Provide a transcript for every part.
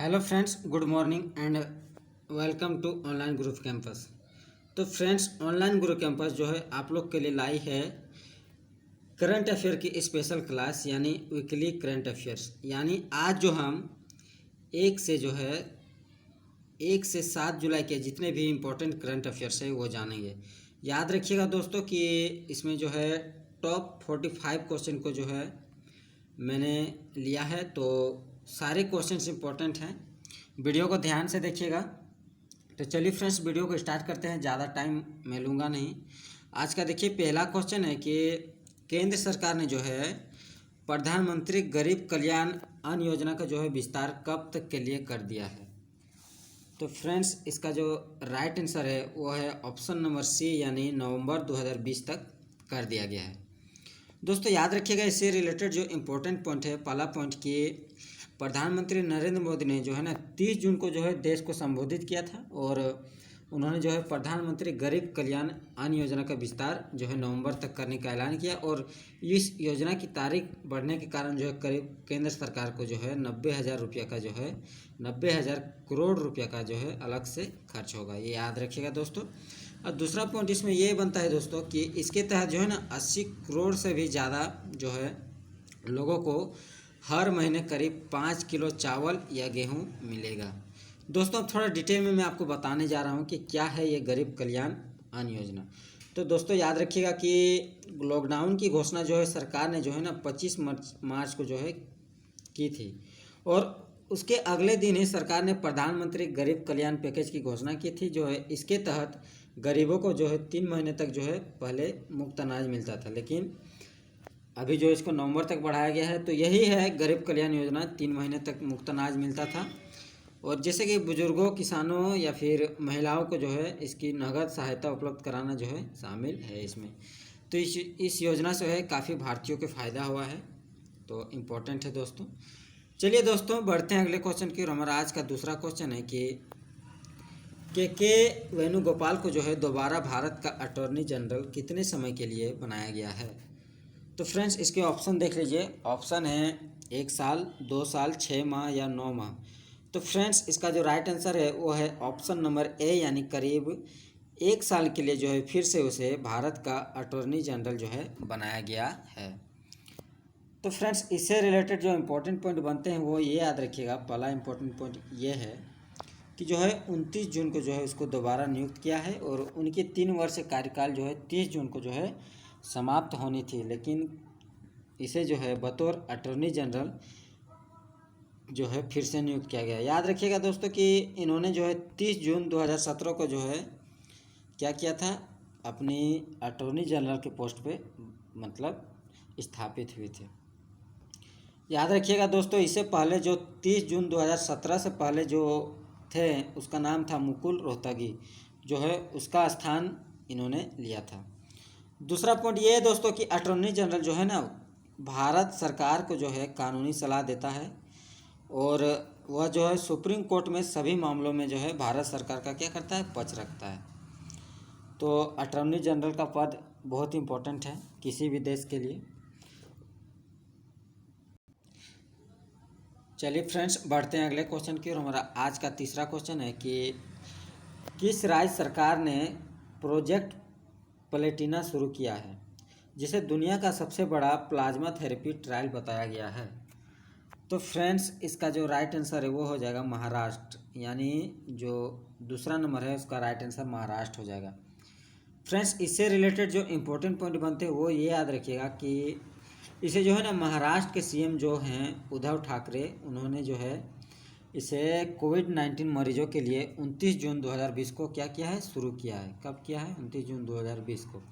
Hello friends, good morning and welcome to online Guru campus. तो friends, online Guru campus जो है आप लोग के लिए लाई है करंट अफेयर की स्पेशल क्लास, यानी वीकली करंट अफेयर्स। यानी आज जो हम एक से जो है 1 से 7 जुलाई के जितने भी इम्पोर्टेंट करंट अफेयर्स है वो जानेंगे। याद रखिएगा दोस्तों कि इसमें जो है टॉप 45 क्वेश्चन को जो है मैंने लिया है, तो सारे क्वेश्चंस इंपॉर्टेंट हैं। वीडियो को ध्यान से देखिएगा। तो चलिए फ्रेंड्स, वीडियो को स्टार्ट करते हैं, ज़्यादा टाइम मैं लूँगा नहीं। आज का देखिए पहला क्वेश्चन है कि केंद्र सरकार ने जो है प्रधानमंत्री गरीब कल्याण अन्न योजना का जो है विस्तार कब तक के लिए कर दिया है। तो फ्रेंड्स, इसका जो राइट आंसर है वो है ऑप्शन नंबर सी, यानी नवंबर 2020 तक कर दिया गया है। दोस्तों याद रखिएगा, इससे रिलेटेड जो इम्पोर्टेंट पॉइंट है, पहला पॉइंट कि प्रधानमंत्री नरेंद्र मोदी ने जो है ना 30 जून को जो है देश को संबोधित किया था, और उन्होंने जो है प्रधानमंत्री गरीब कल्याण अन्न योजना का विस्तार जो है नवंबर तक करने का ऐलान किया। और इस योजना की तारीख बढ़ने के कारण जो है करीब केंद्र सरकार को जो है 90,000 रुपये का जो है 90,000 करोड़ रुपये का जो है अलग से खर्च होगा, ये याद रखिएगा दोस्तों। और दूसरा पॉइंट इसमें ये बनता है दोस्तों कि इसके तहत जो है ना 80 करोड़ से भी ज़्यादा जो है लोगों को हर महीने करीब 5 किलो चावल या गेहूं मिलेगा। दोस्तों अब थोड़ा डिटेल में मैं आपको बताने जा रहा हूं कि क्या है ये गरीब कल्याण अन्न योजना। तो दोस्तों याद रखिएगा कि लॉकडाउन की घोषणा जो है सरकार ने जो है ना 25 मार्च को जो है की थी, और उसके अगले दिन ही सरकार ने प्रधानमंत्री गरीब कल्याण पैकेज की घोषणा की थी। जो है इसके तहत गरीबों को जो है 3 महीने तक जो है पहले मुफ्त अनाज मिलता था, लेकिन अभी जो इसको नवंबर तक बढ़ाया गया है। तो यही है गरीब कल्याण योजना, 3 महीने तक मुफ्त अनाज मिलता था। और जैसे कि बुजुर्गों, किसानों या फिर महिलाओं को जो है इसकी नगद सहायता उपलब्ध कराना जो है शामिल है इसमें। तो इस योजना से है काफ़ी भारतीयों को फ़ायदा हुआ है, तो इम्पोर्टेंट है दोस्तों। चलिए दोस्तों बढ़ते हैं अगले क्वेश्चन की। और हमारा आज का दूसरा क्वेश्चन है कि के वेणुगोपाल को जो है दोबारा भारत का अटॉर्नी जनरल कितने समय के लिए बनाया गया है। तो फ्रेंड्स इसके ऑप्शन देख लीजिए। ऑप्शन है 1 साल, 2 साल, 6 माह या 9 माह। तो फ्रेंड्स इसका जो राइट आंसर है वो है ऑप्शन नंबर ए, यानी करीब 1 साल के लिए जो है फिर से उसे भारत का अटॉर्नी जनरल जो है बनाया गया है। तो फ्रेंड्स इससे रिलेटेड जो इम्पोर्टेंट पॉइंट बनते हैं वो ये याद रखिएगा। पहला इम्पोर्टेंट पॉइंट ये है कि जो है 29 जून को जो है उसको दोबारा नियुक्त किया है, और उनके 3 वर्ष कार्यकाल जो है 30 जून को जो है समाप्त होनी थी, लेकिन इसे जो है बतौर अटॉर्नी जनरल जो है फिर से नियुक्त किया गया। याद रखिएगा दोस्तों कि इन्होंने जो है 30 जून 2017 को जो है क्या किया था, अपनी अटॉर्नी जनरल के पोस्ट पे मतलब स्थापित हुए थे। याद रखिएगा दोस्तों, इससे पहले जो 30 जून 2017 से पहले जो थे उसका नाम था मुकुल रोहतगी, जो है उसका स्थान इन्होंने लिया था। दूसरा पॉइंट ये है दोस्तों कि अटॉर्नी जनरल जो है ना भारत सरकार को जो है कानूनी सलाह देता है, और वह जो है सुप्रीम कोर्ट में सभी मामलों में जो है भारत सरकार का क्या करता है, पक्ष रखता है। तो अटॉर्नी जनरल का पद बहुत इम्पोर्टेंट है किसी भी देश के लिए। चलिए फ्रेंड्स बढ़ते हैं अगले क्वेश्चन की। और हमारा आज का तीसरा क्वेश्चन है कि किस राज्य सरकार ने प्रोजेक्ट प्लेटिना शुरू किया है, जिसे दुनिया का सबसे बड़ा प्लाज्मा थेरेपी ट्रायल बताया गया है। तो फ्रेंड्स इसका जो राइट आंसर है वो हो जाएगा महाराष्ट्र, यानी जो दूसरा नंबर है उसका राइट आंसर महाराष्ट्र हो जाएगा। फ्रेंड्स इससे रिलेटेड जो इम्पोर्टेंट पॉइंट बनते हैं वो ये याद रखिएगा कि इसे जो है ना महाराष्ट्र के सीएम जो हैं उद्धव ठाकरे, उन्होंने जो है इसे कोविड-19 मरीजों के लिए 29 जून 2020 को क्या किया है, शुरू किया है। कब किया है, 29 जून 2020 को।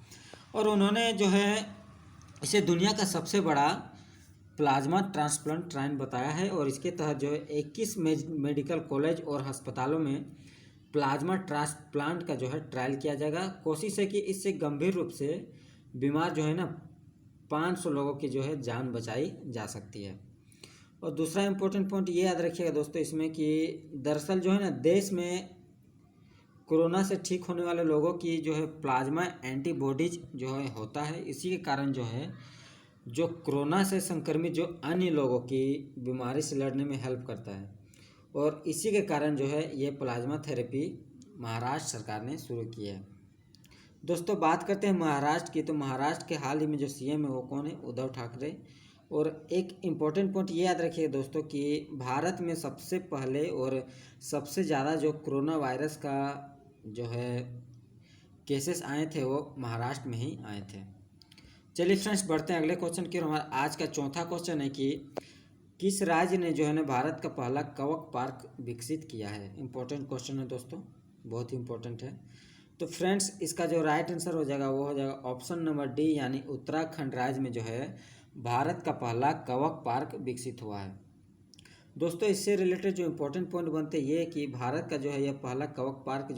और उन्होंने जो है इसे दुनिया का सबसे बड़ा प्लाज्मा ट्रांसप्लांट ट्रायल बताया है, और इसके तहत जो है 21 मेडिकल कॉलेज और अस्पतालों में प्लाज्मा ट्रांसप्लांट का जो है ट्रायल किया जाएगा। कोशिश है कि इससे गंभीर रूप से बीमार जो है ना 500 लोगों की जो है जान बचाई जा सकती है। और दूसरा इम्पोर्टेंट पॉइंट ये याद रखिएगा दोस्तों इसमें कि दरअसल जो है ना देश में कोरोना से ठीक होने वाले लोगों की जो है प्लाज्मा एंटीबॉडीज जो है होता है, इसी के कारण जो है जो कोरोना से संक्रमित जो अन्य लोगों की बीमारी से लड़ने में हेल्प करता है। और इसी के कारण जो है ये प्लाज्मा थेरेपी महाराष्ट्र सरकार ने शुरू की है। दोस्तों बात करते हैं महाराष्ट्र की, तो महाराष्ट्र के हाल ही में जो सीएम है वो कौन है? उद्धव ठाकरे। और एक इम्पोर्टेंट पॉइंट ये याद रखिए दोस्तों कि भारत में सबसे पहले और सबसे ज़्यादा जो कोरोना वायरस का जो है केसेस आए थे वो महाराष्ट्र में ही आए थे। चलिए फ्रेंड्स बढ़ते हैं अगले क्वेश्चन की। और हमारा आज का चौथा क्वेश्चन है कि किस राज्य ने जो है ना भारत का पहला कवक पार्क विकसित किया है? इंपॉर्टेंट क्वेश्चन है दोस्तों, बहुत ही इंपॉर्टेंट है। तो फ्रेंड्स इसका जो राइट आंसर हो जाएगा वो हो जाएगा ऑप्शन नंबर डी, यानी उत्तराखंड राज्य में जो है भारत का पहला कवक पार्क विकसित हुआ है। दोस्तों इससे रिलेटेड जो इम्पोर्टेंट पॉइंट बनते हैं ये कि भारत का जो है यह पहला कवक पार्क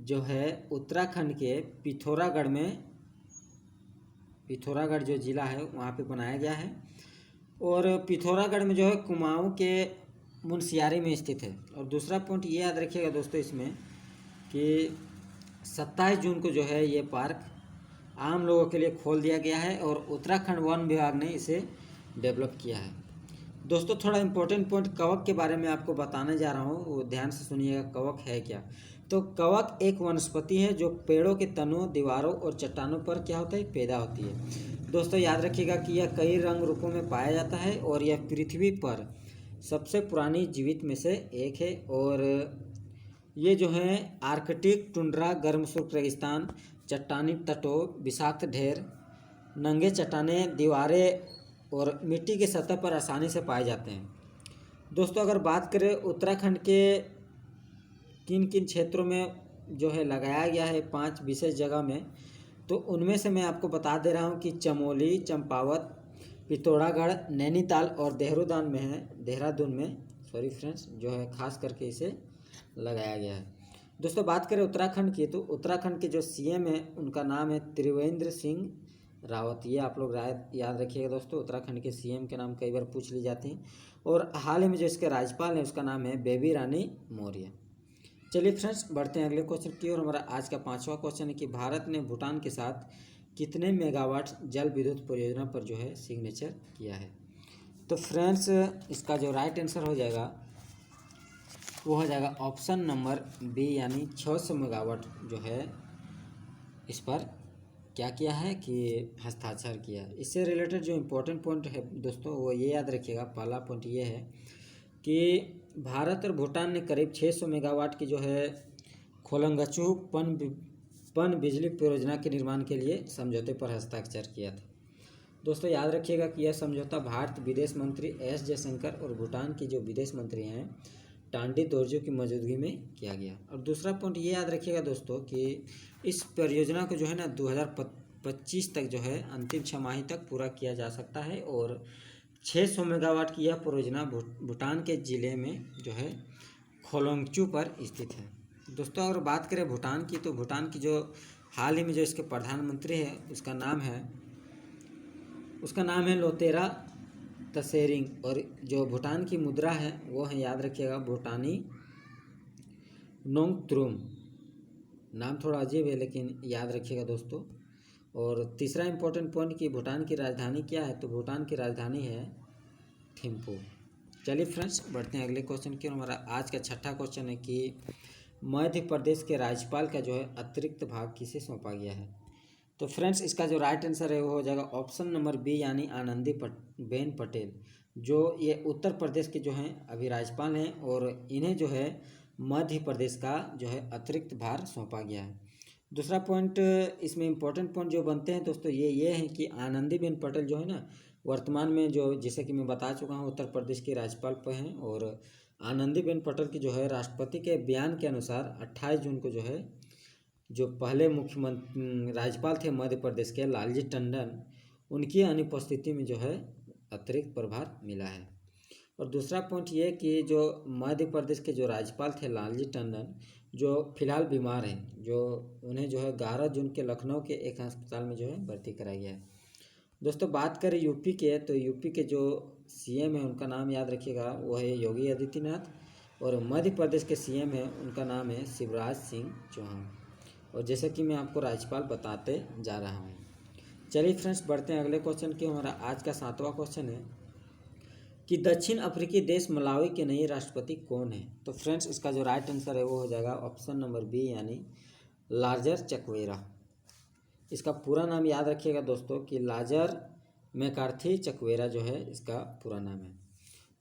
जो है उत्तराखंड के पिथौरागढ़ जो ज़िला है वहाँ पे बनाया गया है। और पिथौरागढ़ में जो है कुमाऊं के मुनस्यारी में स्थित है। और दूसरा पॉइंट ये याद रखिएगा दोस्तों इसमें कि 27 जून को जो है ये पार्क आम लोगों के लिए खोल दिया गया है और उत्तराखंड वन विभाग ने इसे डेवलप किया है। दोस्तों थोड़ा इम्पोर्टेंट पॉइंट कवक के बारे में आपको बताने जा रहा हूँ, वो ध्यान से सुनिएगा। कवक है क्या? तो कवक एक वनस्पति है जो पेड़ों के तनों, दीवारों और चट्टानों पर क्या होता है? पैदा होती है। दोस्तों याद रखिएगा कि यह कई रंग रूपों में पाया जाता है और यह पृथ्वी पर सबसे पुरानी जीवित में से एक है। और ये जो है आर्कटिक, टुंड्रा, गर्म शुष्क रेगिस्तान, चट्टानी तटों, विषाक्त ढेर, नंगे चट्टाने, दीवारें और मिट्टी की सतह पर आसानी से पाए जाते हैं। दोस्तों अगर बात करें उत्तराखंड के किन किन क्षेत्रों में जो है लगाया गया है 5 विशेष जगह में, तो उनमें से मैं आपको बता दे रहा हूँ कि चमोली, चंपावत, पिथौरागढ़, नैनीताल और देहरादून में सॉरी फ्रेंड्स जो है खास करके इसे लगाया गया है। दोस्तों बात करें उत्तराखंड की, तो उत्तराखंड के जो सीएम है उनका नाम है त्रिवेंद्र सिंह रावत। ये आप लोग याद रखिएगा दोस्तों, उत्तराखंड के सीएम के नाम कई बार पूछ ली जाती हैं। और हाल ही में जो इसके राज्यपाल हैं उसका नाम है बेबी रानी मौर्य। चलिए फ्रेंड्स बढ़ते हैं अगले क्वेश्चन की ओर। हमारा आज का 5वां क्वेश्चन है कि भारत ने भूटान के साथ कितने मेगावाट जल विद्युत परियोजना पर जो है सिग्नेचर किया है? तो फ्रेंड्स इसका जो राइट आंसर हो जाएगा वो हो जाएगा ऑप्शन नंबर बी, यानी 600 मेगावाट जो है इस पर क्या किया है कि हस्ताक्षर किया है। इससे रिलेटेड जो इम्पोर्टेंट पॉइंट है दोस्तों वो ये याद रखिएगा। पहला पॉइंट ये है कि भारत और भूटान ने करीब 600 मेगावाट की जो है खोलंगचू पन बिजली परियोजना के निर्माण के लिए समझौते पर हस्ताक्षर किया था। दोस्तों याद रखिएगा कि यह समझौता भारत विदेश मंत्री एस जयशंकर और भूटान के जो विदेश मंत्री हैं टांडी दोरजो की मौजूदगी में किया गया। और दूसरा पॉइंट ये याद रखिएगा दोस्तों कि इस परियोजना को जो है ना 2025 तक जो है अंतिम 6 माही तक पूरा किया जा सकता है। और 600 मेगावाट की यह परियोजना भूटान के ज़िले में जो है खोलोंगचू पर स्थित है। दोस्तों अगर बात करें भूटान की, तो भूटान की जो हाल ही में जो इसके प्रधानमंत्री हैं उसका नाम है लोतेरा तसेरिंग। और जो भूटान की मुद्रा है वो है याद रखिएगा भूटानी नोंगत्रुम। नाम थोड़ा अजीब है लेकिन याद रखिएगा दोस्तों। और तीसरा इम्पोर्टेंट पॉइंट कि भूटान की राजधानी क्या है, तो भूटान की राजधानी है थिम्पू। चलिए फ्रेंड्स बढ़ते हैं अगले क्वेश्चन की। और हमारा आज का 6ठा क्वेश्चन है कि मध्य प्रदेश के राज्यपाल का जो है अतिरिक्त भाग किसे सौंपा गया है? तो फ्रेंड्स इसका जो राइट आंसर है वो हो जाएगा ऑप्शन नंबर बी, यानी आनंदीबेन पटेल। जो ये उत्तर प्रदेश के जो हैं अभी राज्यपाल हैं और इन्हें जो है मध्य प्रदेश का जो है अतिरिक्त भार सौंपा गया है। दूसरा पॉइंट इसमें इम्पोर्टेंट पॉइंट जो बनते हैं दोस्तों ये हैं कि आनंदीबेन पटेल जो है ना वर्तमान में जो जैसे कि मैं बता चुका हूँ उत्तर प्रदेश के राज्यपाल पर हैं। और आनंदीबेन पटेल की जो है राष्ट्रपति के बयान के अनुसार 28 जून को जो है जो पहले मुख्यमंत्री राज्यपाल थे मध्य प्रदेश के लालजी टंडन, उनकी अनुपस्थिति में जो है अतिरिक्त प्रभार मिला है। और दूसरा पॉइंट ये कि जो मध्य प्रदेश के जो राज्यपाल थे लालजी टंडन जो फिलहाल बीमार हैं, जो उन्हें जो है 11 जून के लखनऊ के एक अस्पताल में जो है भर्ती कराया गया है। दोस्तों बात करें यूपी के, तो यूपी के जो सीएम है उनका नाम याद रखिएगा वो है योगी आदित्यनाथ। और मध्य प्रदेश के सीएम है उनका नाम है शिवराज सिंह चौहान। और जैसे कि मैं आपको राज्यपाल बताते जा रहा हूँ। चलिए फ्रेंड्स बढ़ते हैं अगले क्वेश्चन की। हमारा आज का 7वां क्वेश्चन है कि दक्षिण अफ्रीकी देश मलावी के नए राष्ट्रपति कौन है? तो फ्रेंड्स इसका जो राइट आंसर है वो हो जाएगा ऑप्शन नंबर बी, यानी लाजर चकवेरा। इसका पूरा नाम याद रखिएगा दोस्तों कि लाजर मैकार्थी चकवेरा जो है इसका पूरा नाम है।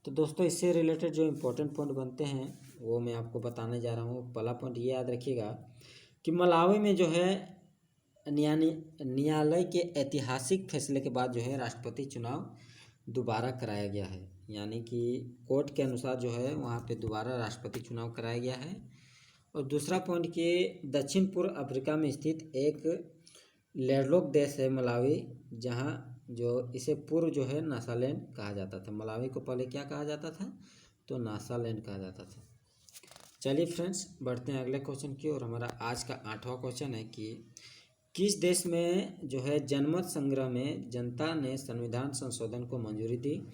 तो दोस्तों इससे रिलेटेड जो इम्पोर्टेंट पॉइंट बनते हैं वो मैं आपको बताने जा रहा हूँ। पहला पॉइंट ये याद रखिएगा कि मलावी में जो है न्यायालय के ऐतिहासिक फैसले के बाद जो है राष्ट्रपति चुनाव दोबारा कराया गया है, यानी कि कोर्ट के अनुसार जो है वहाँ पे दोबारा राष्ट्रपति चुनाव कराया गया है। और दूसरा पॉइंट कि दक्षिण पूर्व अफ्रीका में स्थित एक लैंडलॉक देश है मलावी, जहाँ जो इसे पूर्व जो है नासालैंड कहा जाता था। मलावी को पहले क्या कहा जाता था? तो नासालैंड कहा जाता था। चलिए फ्रेंड्स बढ़ते हैं अगले क्वेश्चन की ओर। हमारा आज का 8वां क्वेश्चन है कि किस देश में जो है जनमत संग्रह में जनता ने संविधान संशोधन को मंजूरी दी,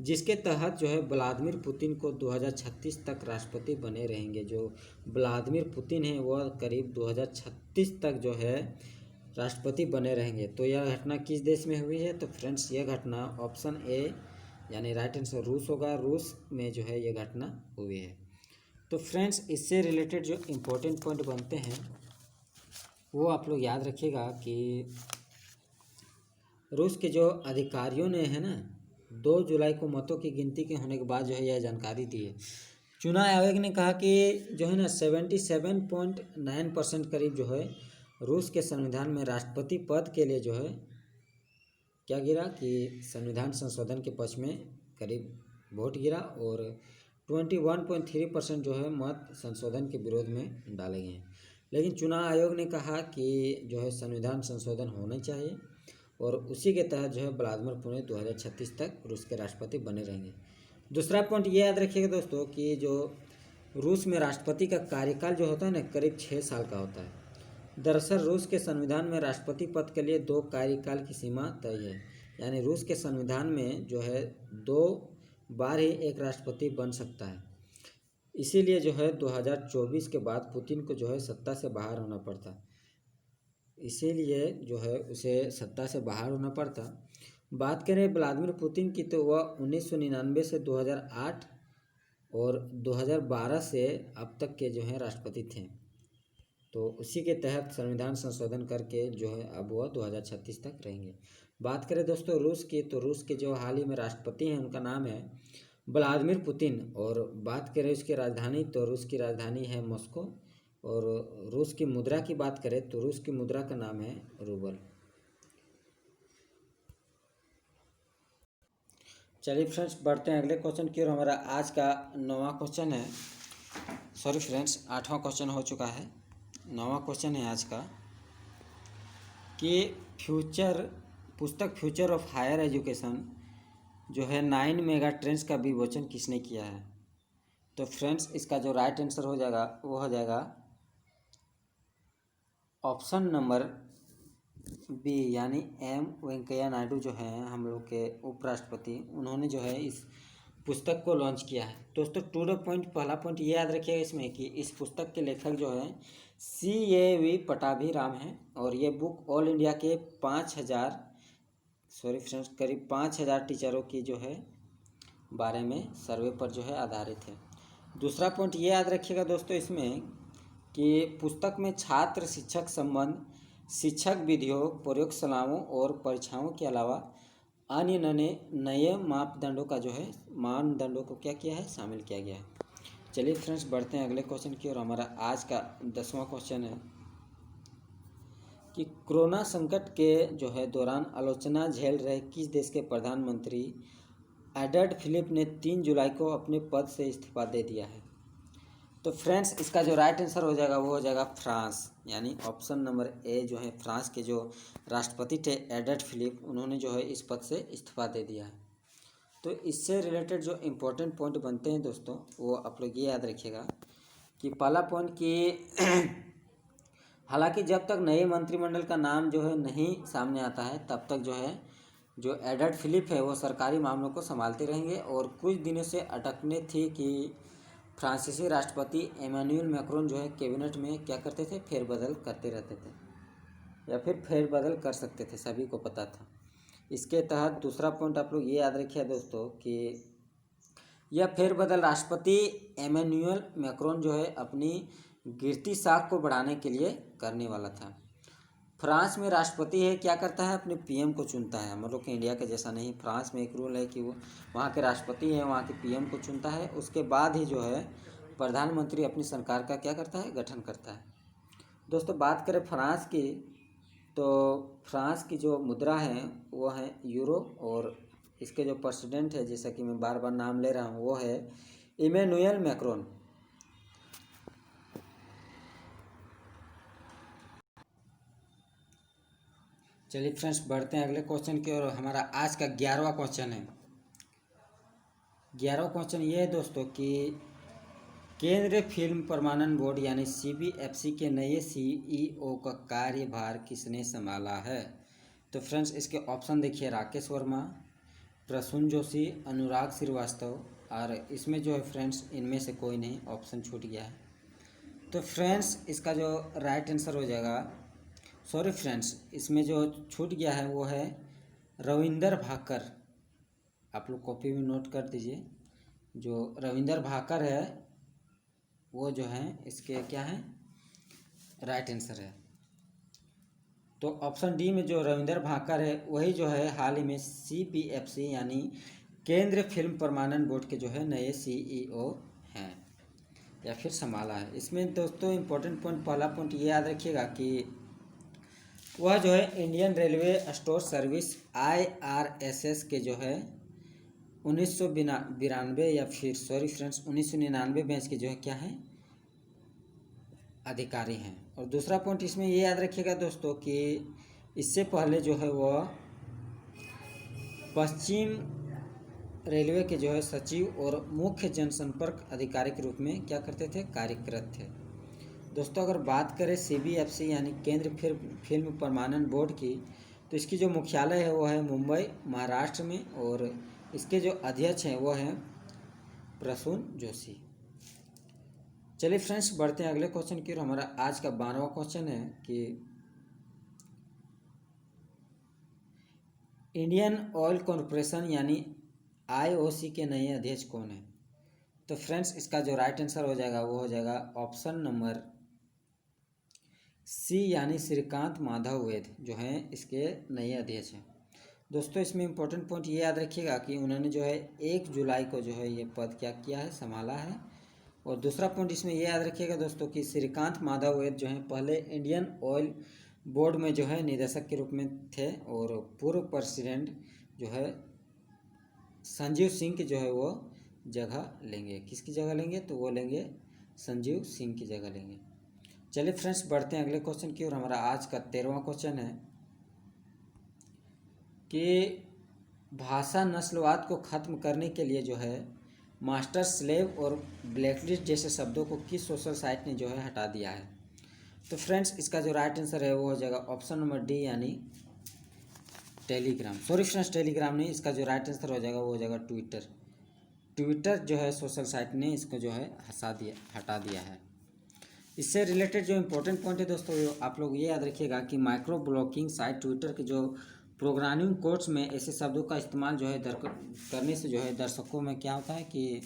जिसके तहत जो है व्लादिमीर पुतिन को 2036 तक राष्ट्रपति बने रहेंगे। जो व्लादिमीर पुतिन है वह करीब 2036 तक जो है राष्ट्रपति बने रहेंगे। तो यह घटना किस देश में हुई है? तो फ्रेंड्स यह घटना ऑप्शन ए यानी राइट आंसर रूस होगा। रूस में जो है यह घटना हुई है। तो फ्रेंड्स इससे रिलेटेड जो इम्पोर्टेंट पॉइंट बनते हैं वो आप लोग याद रखिएगा कि रूस के जो अधिकारियों ने है ना 2 जुलाई को मतों की गिनती के होने के बाद जो है यह जानकारी दी है। चुनाव आयोग ने कहा कि जो है ना 77.9% करीब जो है रूस के संविधान में राष्ट्रपति पद के लिए जो है क्या गिरा कि संविधान संशोधन के पक्ष में करीब वोट गिरा, और 21.3% जो है मत संशोधन के विरोध में डाले गए। लेकिन चुनाव आयोग ने कहा कि जो है संविधान संशोधन होना चाहिए, और उसी के तहत जो है व्लादिमीर पुतिन 2036 तक रूस के राष्ट्रपति बने रहेंगे। दूसरा पॉइंट ये याद रखिएगा दोस्तों कि जो रूस में राष्ट्रपति का कार्यकाल जो होता है ना करीब 6 साल का होता है। दरअसल रूस के संविधान में राष्ट्रपति पद के लिए 2 कार्यकाल की सीमा तय है, यानी रूस के संविधान में जो है 2 बार ही एक राष्ट्रपति बन सकता है। इसीलिए जो है 2024 के बाद पुतिन को जो है सत्ता से बाहर होना पड़ता, इसीलिए जो है उसे सत्ता से बाहर होना पड़ता। बात करें व्लादिमीर पुतिन की तो वह 1999 से 2008 और 2012 से अब तक के जो है राष्ट्रपति थे। तो उसी के तहत संविधान संशोधन करके जो है अब वह 2036 तक रहेंगे। बात करें दोस्तों रूस की, तो रूस के जो हाल ही में राष्ट्रपति हैं उनका नाम है व्लादिमीर पुतिन। और बात करें उसकी राजधानी, तो रूस की राजधानी है मॉस्को। और रूस की मुद्रा की बात करें तो रूस की मुद्रा का नाम है रूबल। चलिए फ्रेंड्स बढ़ते हैं अगले क्वेश्चन की ओर। हमारा आज का 9वां क्वेश्चन है, सॉरी फ्रेंड्स 8वां क्वेश्चन हो चुका है। 9वां क्वेश्चन है आज का कि पुस्तक फ्यूचर ऑफ हायर एजुकेशन जो है 9 मेगा ट्रेंड्स का विमोचन किसने किया है? तो फ्रेंड्स इसका जो राइट आंसर हो जाएगा वो हो जाएगा ऑप्शन नंबर बी, यानी एम वेंकैया नायडू जो हैं हम लोग के उपराष्ट्रपति, उन्होंने जो है इस पुस्तक को लॉन्च किया है। दोस्तों टू द पॉइंट, पहला पॉइंट ये याद रखिएगा इसमें कि इस पुस्तक के लेखक जो हैं CAV पटाभिराम हैं, और ये बुक ऑल इंडिया के 5,000 करीब 5,000 टीचरों की जो है बारे में सर्वे पर जो है आधारित है। दूसरा पॉइंट ये याद रखिएगा दोस्तों इसमें कि पुस्तक में छात्र शिक्षक संबंध, शिक्षक विधियों, प्रयोगशालाओं और परीक्षाओं के अलावा अन्य नए मापदंडों का जो है मानदंडों को क्या किया है, शामिल किया गया है। चलिए फ्रेंड्स बढ़ते हैं अगले क्वेश्चन की ओर। हमारा आज का 10वां क्वेश्चन है कि कोरोना संकट के जो है दौरान आलोचना झेल रहे किस देश के प्रधानमंत्री एडवर्ड फिलिप ने 3 जुलाई को अपने पद से इस्तीफा दे दिया है? तो फ्रेंड्स इसका जो राइट आंसर हो जाएगा वो हो जाएगा फ्रांस, यानी ऑप्शन नंबर ए जो है फ्रांस के जो राष्ट्रपति थे एडवर्ड फिलिप, उन्होंने जो है इस पद से इस्तीफा दे दिया है। तो इससे रिलेटेड जो इम्पोर्टेंट पॉइंट बनते हैं दोस्तों वो आप लोग ये याद रखिएगा कि पहला पॉइंट कि हालांकि जब तक नए मंत्रिमंडल का नाम जो है नहीं सामने आता है तब तक जो है जो एडवर्ड फिलिप है वो सरकारी मामलों को संभालते रहेंगे। और कुछ दिनों से अटकने थी कि फ्रांसीसी राष्ट्रपति इमैनुअल मैक्रोन जो है कैबिनेट में क्या करते थे, फेरबदल करते रहते थे या फिर फेरबदल कर सकते थे, सभी को पता था। इसके तहत दूसरा पॉइंट आप लोग ये याद रखिए दोस्तों कि यह फेरबदल राष्ट्रपति एमेन्युअल मैक्रोन जो है अपनी गिरती साख को बढ़ाने के लिए करने वाला था। फ्रांस में राष्ट्रपति है क्या करता है, अपने पीएम को चुनता है। हम लोग के इंडिया के जैसा नहीं, फ्रांस में एक रूल है कि वो वहाँ के राष्ट्रपति है वहाँ के पीएम को चुनता है, उसके बाद ही जो है प्रधानमंत्री अपनी सरकार का क्या करता है, गठन करता है। दोस्तों बात करें फ्रांस की, तो फ्रांस की जो मुद्रा है वो है यूरो, और इसके जो प्रेसिडेंट है, जैसा कि मैं बार बार नाम ले रहा हूँ, वो है इमैनुअल मैक्रोन। चलिए फ्रेंड्स बढ़ते हैं अगले क्वेश्चन की ओर। हमारा आज का 11वां क्वेश्चन है। 11वां क्वेश्चन ये है दोस्तों कि केंद्रीय फिल्म प्रमाणन बोर्ड यानी सीबीएफसी के नए सीईओ का कार्यभार किसने संभाला है। तो फ्रेंड्स इसके ऑप्शन देखिए, राकेश वर्मा, प्रसून जोशी, अनुराग श्रीवास्तव, और इसमें जो है फ्रेंड्स इनमें से कोई नहीं, ऑप्शन छूट गया है। तो फ्रेंड्स इसका जो राइट आंसर हो जाएगा, सॉरी फ्रेंड्स इसमें जो छूट गया है वो है रविंदर भाकर। आप लोग कॉपी में नोट कर दीजिए, जो रविंदर भाकर है वो जो है इसके क्या है, राइट आंसर है। तो ऑप्शन डी में जो रविंदर भाकर है वही जो है हाल ही में सीबीएफसी यानी केंद्रीय फिल्म प्रमाणन बोर्ड के जो है नए सीईओ हैं या फिर संभाला है। इसमें दोस्तों इम्पोर्टेंट पॉइंट, पहला पॉइंट ये याद रखिएगा कि वह जो है Indian railway store service IRSS के जो है 1992 या फिर सॉरी फ्रेंड्स 1999 बैच के जो है क्या है, अधिकारी हैं। और दूसरा पॉइंट इसमें ये याद रखिएगा दोस्तों कि इससे पहले जो है वह पश्चिम रेलवे के जो है सचिव और मुख्य जनसंपर्क अधिकारी के रूप में क्या करते थे, कार्यरत थे। दोस्तों अगर बात करें सीबीएफसी यानी केंद्रीय फिल्म प्रमाणन बोर्ड की, तो इसकी जो मुख्यालय है वो है मुंबई महाराष्ट्र में, और इसके जो अध्यक्ष हैं वो हैं प्रसून जोशी। चलिए फ्रेंड्स बढ़ते हैं अगले क्वेश्चन की ओर। हमारा आज का 12वां क्वेश्चन है कि इंडियन ऑयल कॉरपोरेशन यानी IOC के नए अध्यक्ष कौन है। तो फ्रेंड्स इसका जो राइट आंसर हो जाएगा वो हो जाएगा ऑप्शन नंबर सी यानी श्रीकांत माधव वैद जो हैं इसके नए अध्यक्ष हैं। दोस्तों इसमें इम्पोर्टेंट पॉइंट ये याद रखिएगा कि उन्होंने जो है 1 जुलाई को जो है ये पद क्या किया है, संभाला है। और दूसरा पॉइंट इसमें ये याद रखिएगा दोस्तों कि श्रीकांत माधव वैद जो हैं पहले इंडियन ऑयल बोर्ड में जो है निदेशक के रूप में थे, और पूर्व प्रेसिडेंट जो है संजीव सिंह की जो है वो जगह लेंगे। किसकी जगह लेंगे, तो वो लेंगे संजीव सिंह की जगह लेंगे। चलिए फ्रेंड्स बढ़ते हैं अगले क्वेश्चन की ओर। हमारा आज का 13वां क्वेश्चन है कि भाषा नस्लवाद को ख़त्म करने के लिए जो है मास्टर स्लेव और ब्लैकलिस्ट जैसे शब्दों को किस सोशल साइट ने जो है हटा दिया है। तो फ्रेंड्स इसका जो राइट आंसर है वो हो जाएगा ऑप्शन नंबर डी यानी टेलीग्राम। सॉरी फ्रेंड्स टेलीग्राम नहीं, इसका जो राइट आंसर हो जाएगा वो हो जाएगा ट्विटर। ट्विटर जो है सोशल साइट ने इसको जो है हटा दिया है। इससे रिलेटेड जो इम्पोर्टेंट पॉइंट है दोस्तों आप लोग ये याद रखिएगा कि माइक्रो ब्लॉकिंग साइट ट्विटर के जो प्रोग्रामिंग कोड्स में ऐसे शब्दों का इस्तेमाल जो है करने से जो है दर्शकों में क्या होता है कि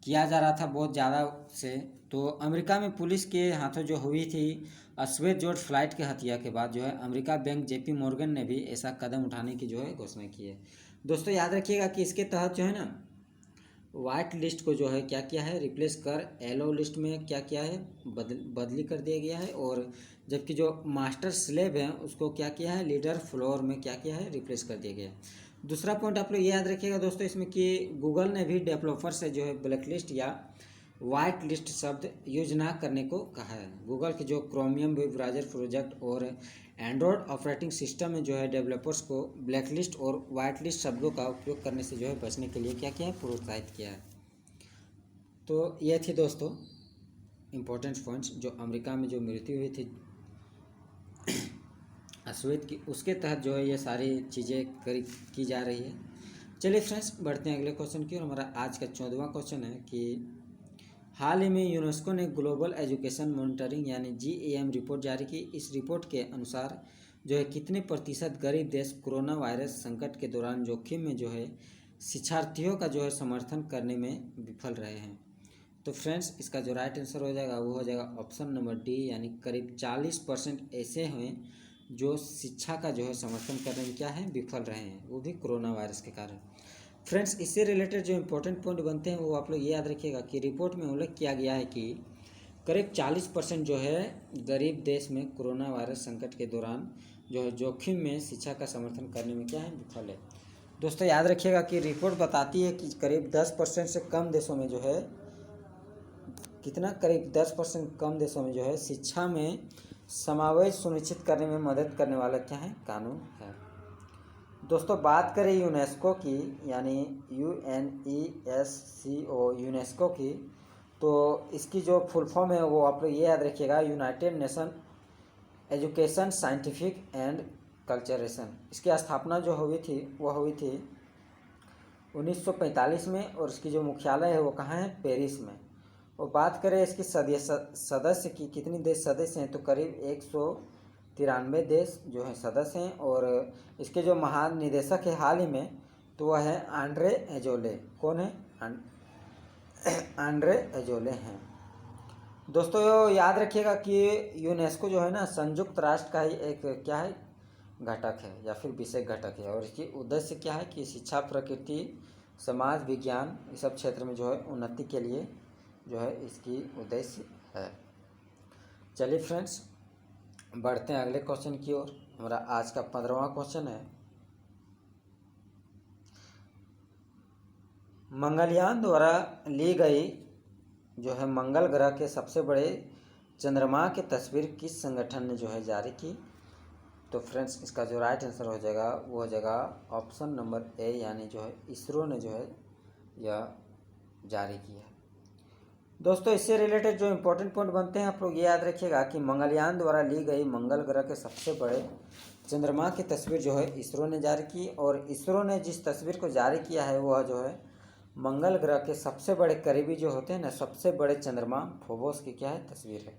किया जा रहा था बहुत ज़्यादा से। तो अमेरिका में पुलिस के हाथों जो हुई थी श्वेत जॉर्ज फ्लाइट के हत्या के बाद जो है अमेरिका बैंक JP मॉर्गन ने भी ऐसा कदम उठाने की जो है घोषणा की है। दोस्तों याद रखिएगा कि इसके तहत जो है ना वाइट लिस्ट को जो है क्या किया है, रिप्लेस कर येलो लिस्ट में क्या किया है, बदली कर दिया गया है। और जबकि जो मास्टर स्लेव है उसको क्या किया है, लीडर फ्लोर में क्या किया है, रिप्लेस कर दिया गया है। दूसरा पॉइंट आप लोग ये याद रखिएगा दोस्तों इसमें कि गूगल ने भी डेवलपर से जो है ब्लैक लिस्ट या वाइट लिस्ट शब्द यूज ना करने को कहा है। गूगल के जो क्रोमियम वेब ब्राउज़र प्रोजेक्ट और एंड्रॉयड ऑपरेटिंग सिस्टम में जो है डेवलपर्स को ब्लैक लिस्ट और वाइट लिस्ट शब्दों का उपयोग करने से जो है बचने के लिए क्या किया है, प्रोत्साहित किया है। तो ये थी दोस्तों इम्पोर्टेंट पॉइंट्स जो अमेरिका में जो मृत्यु हुई थी श्वेत की, उसके तहत जो है ये सारी चीज़ें की जा रही है। चलिए फ्रेंड्स बढ़ते हैं अगले क्वेश्चन की और हमारा आज का 14वां क्वेश्चन है कि हाल ही में यूनेस्को ने ग्लोबल एजुकेशन मॉनिटरिंग यानी GEM रिपोर्ट जारी की। इस रिपोर्ट के अनुसार जो है कितने प्रतिशत गरीब देश कोरोना वायरस संकट के दौरान जोखिम में जो है शिक्षार्थियों का जो है समर्थन करने में विफल रहे हैं। तो फ्रेंड्स इसका जो राइट आंसर हो जाएगा वो हो जाएगा ऑप्शन नंबर डी, यानी करीब 40% ऐसे हैं जो शिक्षा का जो है समर्थन करने में क्या है, विफल रहे हैं, वो भी कोरोना वायरस के कारण। फ्रेंड्स इससे रिलेटेड जो इम्पोर्टेंट पॉइंट बनते हैं वो आप लोग ये याद रखिएगा कि रिपोर्ट में उल्लेख किया गया है कि करीब 40% जो है गरीब देश में कोरोना वायरस संकट के दौरान जो है जोखिम में शिक्षा का समर्थन करने में क्या है, विफल है। दोस्तों याद रखिएगा कि रिपोर्ट बताती है कि करीब 10% से कम देशों में जो है कितना, करीब 10% कम देशों में जो है शिक्षा में समावेश सुनिश्चित करने में मदद करने वाला क्या है, कानून है। दोस्तों बात करें यूनेस्को की, यानी UNESCO यूनेस्को की, तो इसकी जो फुल फॉर्म है वो आप लोग ये याद रखिएगा, United Nation Education Scientific and culturation. इसकी स्थापना जो हुई थी वो हुई थी 1945 में, और इसकी जो मुख्यालय है वो कहाँ है, पेरिस में। और बात करें इसकी सदस्य की, कितनी देश सदस्य हैं, तो करीब 193 देश जो हैं सदस्य हैं। और इसके जो महानिदेशक है हाल ही में, तो वह है आंड्रे एजोले। कौन है, आंड्रे एजोले हैं। दोस्तों याद रखिएगा कि यूनेस्को जो है ना संयुक्त राष्ट्र का ही एक क्या है, घटक है या फिर विषय घटक है। और इसकी उद्देश्य क्या है कि शिक्षा, प्रकृति, समाज विज्ञान, इस सब क्षेत्र में जो है उन्नति के लिए जो है इसकी उद्देश्य है। चलिए फ्रेंड्स बढ़ते हैं अगले क्वेश्चन की ओर। हमारा आज का 15वां क्वेश्चन है, मंगलयान द्वारा ली गई जो है मंगल ग्रह के सबसे बड़े चंद्रमा की तस्वीर किस संगठन ने जो है जारी की। तो फ्रेंड्स इसका जो राइट आंसर हो जाएगा वो हो जाएगा ऑप्शन नंबर ए, यानी जो है इसरो ने जो है यह जारी किया। दोस्तों इससे रिलेटेड जो इम्पोर्टेंट पॉइंट बनते हैं आप लोग ये याद रखिएगा कि मंगलयान द्वारा ली गई मंगल ग्रह के सबसे बड़े चंद्रमा की तस्वीर जो है इसरो ने जारी की। और इसरो ने जिस तस्वीर को जारी किया है वह जो है मंगल ग्रह के सबसे बड़े करीबी जो होते हैं ना, सबसे बड़े चंद्रमा फोबोस की क्या है, तस्वीर है।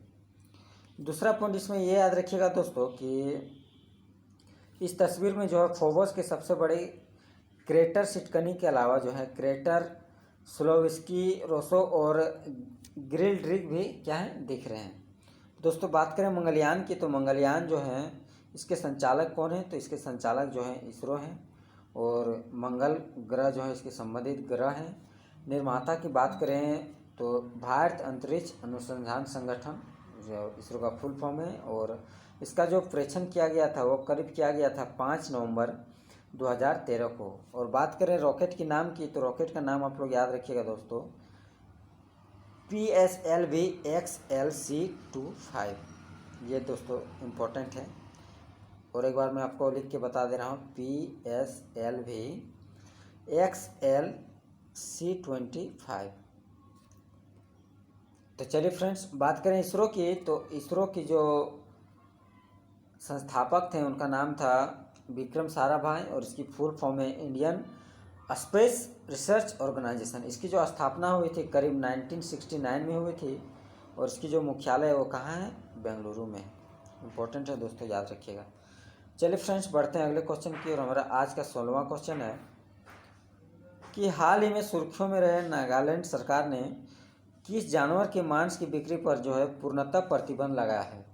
दूसरा पॉइंट इसमें ये याद रखिएगा दोस्तों कि इस तस्वीर में जो है फोबोस के सबसे बड़े क्रेटर सिटकनी के अलावा जो है क्रेटर स्लोविस्की, रोसो और ग्रिल्ड्रिग भी क्या है, दिख रहे हैं। दोस्तों बात करें मंगलयान की, तो मंगलयान जो है इसके संचालक कौन है, तो इसके संचालक जो है इसरो हैं। और मंगल ग्रह जो है इसके संबंधित ग्रह हैं। निर्माता की बात करें तो भारत अंतरिक्ष अनुसंधान संगठन जो इसरो का फुल फॉर्म है। और इसका जो प्रेक्षण किया गया था वो करीब किया गया था 5 नवंबर 2013 को। और बात करें रॉकेट के नाम की, तो रॉकेट का नाम आप लोग याद रखिएगा दोस्तों, PSLV XLC-25। ये दोस्तों इम्पोर्टेंट है। और एक बार मैं आपको लिख के बता दे रहा हूँ, PSLV XLC-25। तो चलिए फ्रेंड्स बात करें इसरो की, तो इसरो की जो संस्थापक थे उनका नाम था विक्रम साराभाई, और इसकी फुल फॉर्म है इंडियन स्पेस रिसर्च ऑर्गेनाइजेशन। इसकी जो स्थापना हुई थी करीब 1969 में हुई थी। और इसकी जो मुख्यालय है वो कहाँ है, बेंगलुरु में। इम्पोर्टेंट है दोस्तों, याद रखिएगा। चलिए फ्रेंड्स बढ़ते हैं अगले क्वेश्चन की। और हमारा आज का 16वां क्वेश्चन है कि हाल ही में सुर्खियों में रहे नागालैंड सरकार ने किस जानवर के मांस की बिक्री पर जो है पूर्णतः प्रतिबंध लगाया है।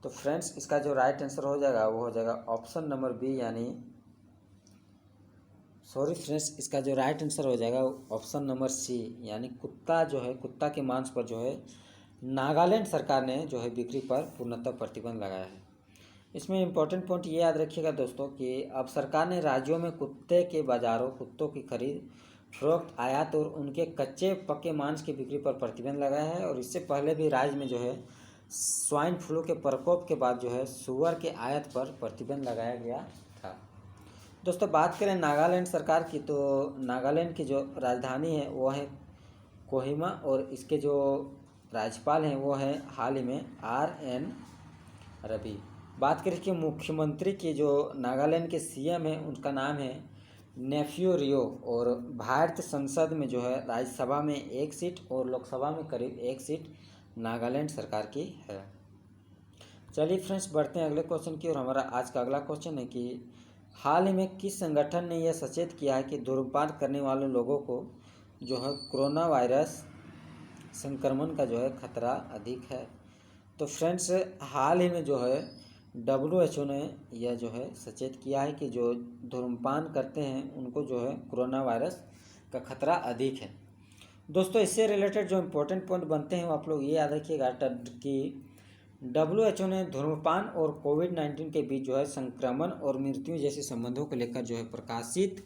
तो फ्रेंड्स इसका जो राइट आंसर हो जाएगा वो हो जाएगा ऑप्शन नंबर बी, यानी सॉरी फ्रेंड्स इसका जो राइट आंसर हो जाएगा ऑप्शन नंबर सी, यानी कुत्ता जो है, कुत्ता के मांस पर जो है नागालैंड सरकार ने जो है बिक्री पर पूर्णतः प्रतिबंध लगाया है। इसमें इम्पोर्टेंट पॉइंट ये याद रखिएगा दोस्तों कि अब सरकार ने राज्यों में कुत्ते के बाज़ारों, कुत्तों की खरीद फरोख्त, आयात और उनके कच्चे पक्के मांस की बिक्री पर प्रतिबंध लगाया है। और इससे पहले भी राज्य में जो है स्वाइन फ्लू के प्रकोप के बाद जो है सुअर के आयात पर प्रतिबंध लगाया गया था। दोस्तों बात करें नागालैंड सरकार की, तो नागालैंड की जो राजधानी है वो है कोहिमा। और इसके जो राज्यपाल हैं वो हैं हाल ही में RN रवि। बात करें कि मुख्यमंत्री की जो नागालैंड के CM हैं उनका नाम है नेफ्यू रियो। और भारतीय संसद में जो है राज्यसभा में 1 सीट और लोकसभा में करीब 1 सीट नागालैंड सरकार की है। चलिए फ्रेंड्स बढ़ते हैं अगले क्वेश्चन की। और हमारा आज का अगला क्वेश्चन है कि हाल ही में किस संगठन ने यह सचेत किया है कि धूम्रपान करने वाले लोगों को जो है कोरोना वायरस संक्रमण का जो है खतरा अधिक है? तो फ्रेंड्स, हाल ही में जो है WHO ने यह जो है सचेत किया है कि जो धूम्रपान करते हैं उनको जो है कोरोना वायरस का खतरा अधिक है। दोस्तों, इससे रिलेटेड जो इम्पोर्टेंट पॉइंट बनते हैं वो आप लोग ये याद रखिएगा कि WHO ने धूम्रपान और कोविड-19 के बीच जो है संक्रमण और मृत्यु जैसे संबंधों को लेकर जो है प्रकाशित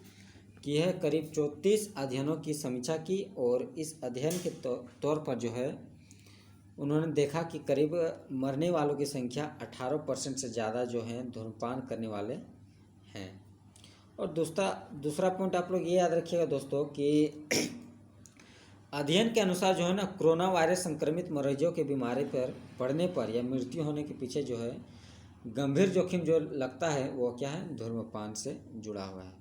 की है करीब 34 अध्ययनों की समीक्षा की, और इस अध्ययन के तौर पर जो है उन्होंने देखा कि करीब मरने वालों की संख्या 18% से ज़्यादा जो है धूम्रपान करने वाले हैं। और दूसरा पॉइंट आप लोग ये याद रखिएगा दोस्तों कि अध्ययन के अनुसार जो है ना कोरोना वायरस संक्रमित मरीजों के बीमारी पर पड़ने पर या मृत्यु होने के पीछे जो है गंभीर जोखिम जो लगता है वो क्या है, धूम्रपान से जुड़ा हुआ है।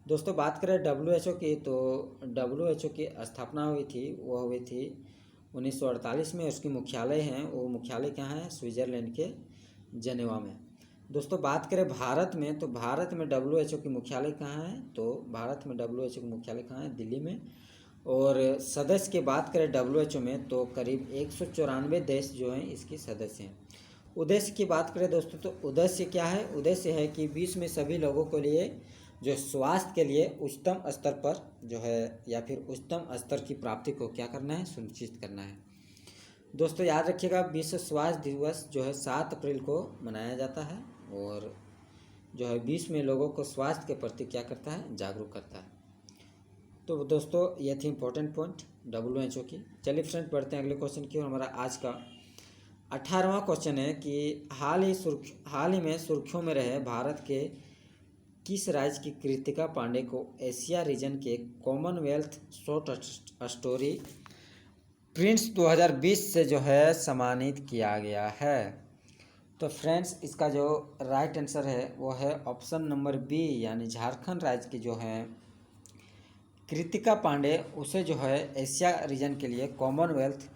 दोस्तों, बात करें WHO की, तो WHO की स्थापना हुई थी 1948 में। उसकी मुख्यालय है, वो मुख्यालय कहाँ है, स्विट्ज़रलैंड के जेनेवा में। दोस्तों, बात करें भारत में, तो भारत में WHO की मुख्यालय कहाँ है, तो भारत में WHO की मुख्यालय कहाँ है, दिल्ली में। और सदस्य की बात करें WHO में तो करीब 194 देश जो हैं इसके सदस्य हैं। उद्देश्य की बात करें दोस्तों, तो उद्देश्य क्या है, उद्देश्य है कि विश्व में सभी लोगों के लिए जो स्वास्थ्य के लिए उच्चतम स्तर पर जो है या फिर उच्चतम स्तर की प्राप्ति को क्या करना है, सुनिश्चित करना है। दोस्तों, याद रखिएगा विश्व स्वास्थ्य दिवस जो है 7 अप्रैल को मनाया जाता है, और जो है विश्व में लोगों को स्वास्थ्य के प्रति क्या करता है, जागरूक करता है। तो दोस्तों, ये थी इम्पोर्टेंट पॉइंट WHO की। चलिए फ्रेंड्स, बढ़ते हैं अगले क्वेश्चन की। और हमारा आज का 18वां क्वेश्चन है कि हाल ही में सुर्खियों में रहे भारत के किस राज्य की कृतिका पांडे को एशिया रीजन के कॉमनवेल्थ शॉर्ट स्टोरी प्रिंस 2020 से जो है सम्मानित किया गया है? तो फ्रेंड्स, इसका जो राइट आंसर है वो है ऑप्शन नंबर बी, यानी झारखंड राज्य की जो है कृतिका पांडे, उसे जो है एशिया रीजन के लिए कॉमनवेल्थ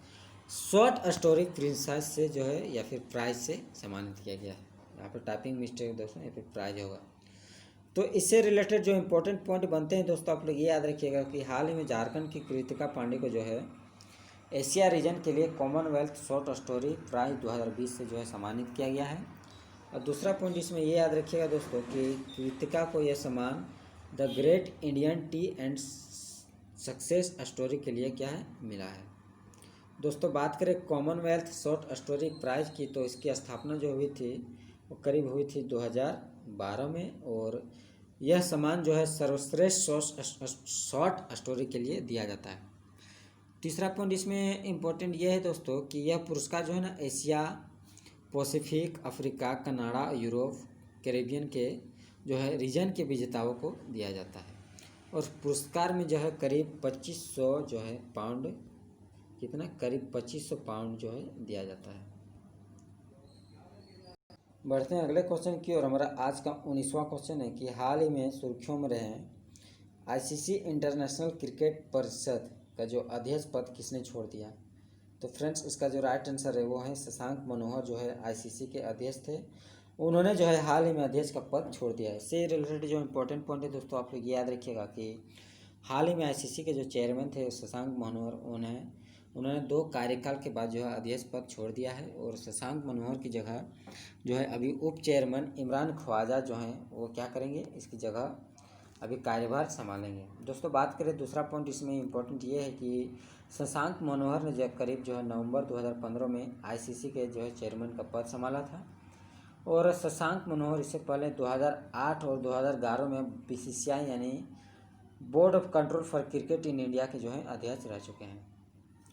शॉर्ट स्टोरी प्रिंसेस से जो है या फिर प्राइज से सम्मानित किया गया है। यहाँ पर टाइपिंग मिस्टेक दोस्तों, या फिर प्राइज होगा। तो इससे रिलेटेड जो इम्पोर्टेंट पॉइंट बनते हैं दोस्तों, आप लोग ये याद रखिएगा कि हाल ही में झारखंड की कृतिका पांडे को जो है एशिया रीजन के लिए कॉमनवेल्थ शॉर्ट स्टोरी प्राइज 2020 से जो है सम्मानित किया गया है। और दूसरा पॉइंट इसमें ये याद रखिएगा दोस्तों कि कृतिका को यह सम्मान the great Indian T and success story के लिए क्या है, मिला है। दोस्तों, बात करें कॉमनवेल्थ शॉर्ट स्टोरी प्राइज की, तो इसकी स्थापना जो हुई थी वो करीब हुई थी 2012 में, और यह सम्मान जो है सर्वश्रेष्ठ शॉर्ट स्टोरी के लिए दिया जाता है। तीसरा पॉइंट इसमें इम्पोर्टेंट ये है दोस्तों कि यह पुरस्कार जो है ना Asia, Pacific, Africa, Canada, Europe, Caribbean के जो है रीजन के विजेताओं को दिया जाता है। और पुरस्कार में जो है करीब 2500 जो है पाउंड, कितना, करीब 2500 पाउंड जो है दिया जाता है। बढ़ते हैं अगले क्वेश्चन की। और हमारा आज का 19वां क्वेश्चन है कि हाल ही में सुर्खियों में रहे ICC इंटरनेशनल क्रिकेट परिषद का जो अध्यक्ष पद किसने छोड़ दिया? तो फ्रेंड्स, इसका जो राइट आंसर है वो है शशांक मनोहर, जो है ICC के अध्यक्ष थे। उन्होंने जो है हाल ही में अध्यक्ष का पद छोड़ दिया है। इससे रिलेटेड जो इम्पोर्टेंट पॉइंट है दोस्तों, आप लोग याद रखिएगा कि हाल ही में ICC के जो चेयरमैन थे शशांक मनोहर, उन्होंने 2 कार्यकाल के बाद जो है अध्यक्ष पद छोड़ दिया है, और शशांक मनोहर की जगह जो है अभी उप चेयरमैन इमरान ख्वाजा जो हैं वो क्या करेंगे, इसकी जगह अभी कार्यभार संभालेंगे। दोस्तों, बात करें दूसरा पॉइंट इसमें इम्पोर्टेंट ये है कि शशांक मनोहर ने जो करीब जो है नवंबर 2015 में ICC के जो है चेयरमैन का पद संभाला था, और शशांक मनोहर इससे पहले 2008 और 2011 में BCCI यानी board of control for cricket in India के जो है अध्यक्ष रह चुके हैं।